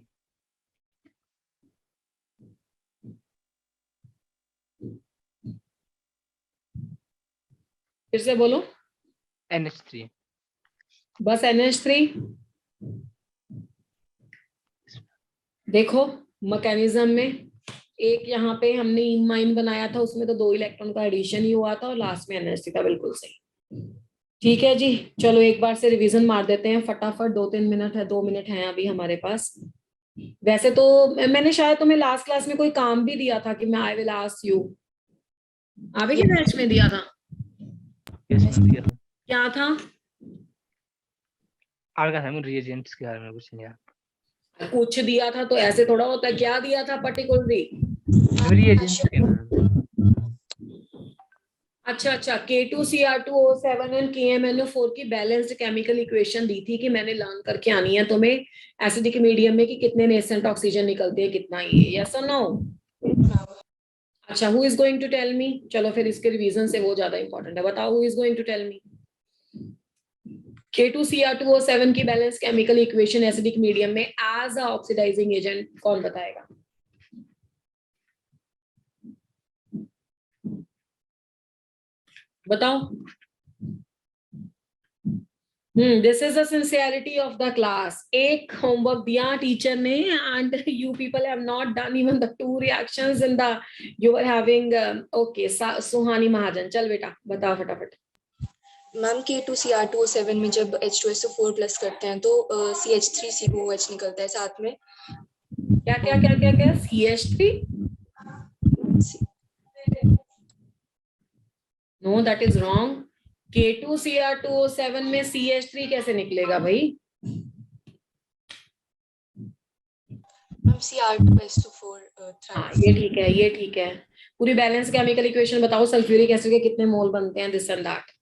फिर से बोलो।
NH3
बस NH3। देखो मैकेनिज्म में एक यहाँ पे हमने इमाइन बनाया था, उसमें तो 2 इलेक्ट्रॉन का एडिशन ही हुआ था और लास्ट में NH3 था, बिल्कुल सही। ठीक है जी, चलो एक बार से रिवीजन मार देते हैं फटाफट, 2-3 मिनट है, 2 मिनट है अभी हमारे पास। वैसे तो मैंने शायद तुम्हें लास्ट क्लास में कोई काम भी दिया था कि मैं आई विल आस्क यू, आप ही के बैच में दिया था?
यस दिया था।
क्या था?
आपका था रिएजेंट्स के बारे में कुछ नहीं यार।
कुछ दिया था तो ऐसे थोड़ा होता है, क्या दिया था पर्टिकुलरली?
रिएजेंट्स के नाम।
अच्छा अच्छा, K2Cr2O7 एंड KMnO4 की बैलेंस्ड केमिकल इक्वेशन दी थी कि मैंने लर्न करके आनी है तुम्हें एसिडिक मीडियम में कि कितने नेसेंट ऑक्सीजन निकलते हैं, कितना ये, यस और नो? अच्छा, who is going to tell me? चलो फिर इसके रिवीजन से वो ज्यादा इंपॉर्टेंट है, बताओ who is going to tell me. K2Cr2O7 की balance chemical equation acidic medium में एज अ ऑक्सीडाइजिंग एजेंट कौन बताएगा? बताओ। This is the sincerity of the class. एक होमवर्क दिया टीचर ने and you people have not done even the 2 reactions in the you are having. Okay Suhani Mahajan, चल बेटा बता फटाफट।
मैम K2Cr2O7 में जब H2SO4 प्लस करते हैं तो CH3COOH निकलता है साथ में।
क्या क्या क्या क्या क्या? CH3? Know that is wrong. K2Cr2O7 में CH3 कैसे निकलेगा भाई?
मैम Cr2SO4
हाँ ये ठीक है, ये ठीक है। पूरी बैलेंस केमिकल इक्वेशन बताओ, सल्फ्यूरिक एसिड के कितने मोल बनते हैं, दिस एंड दैट।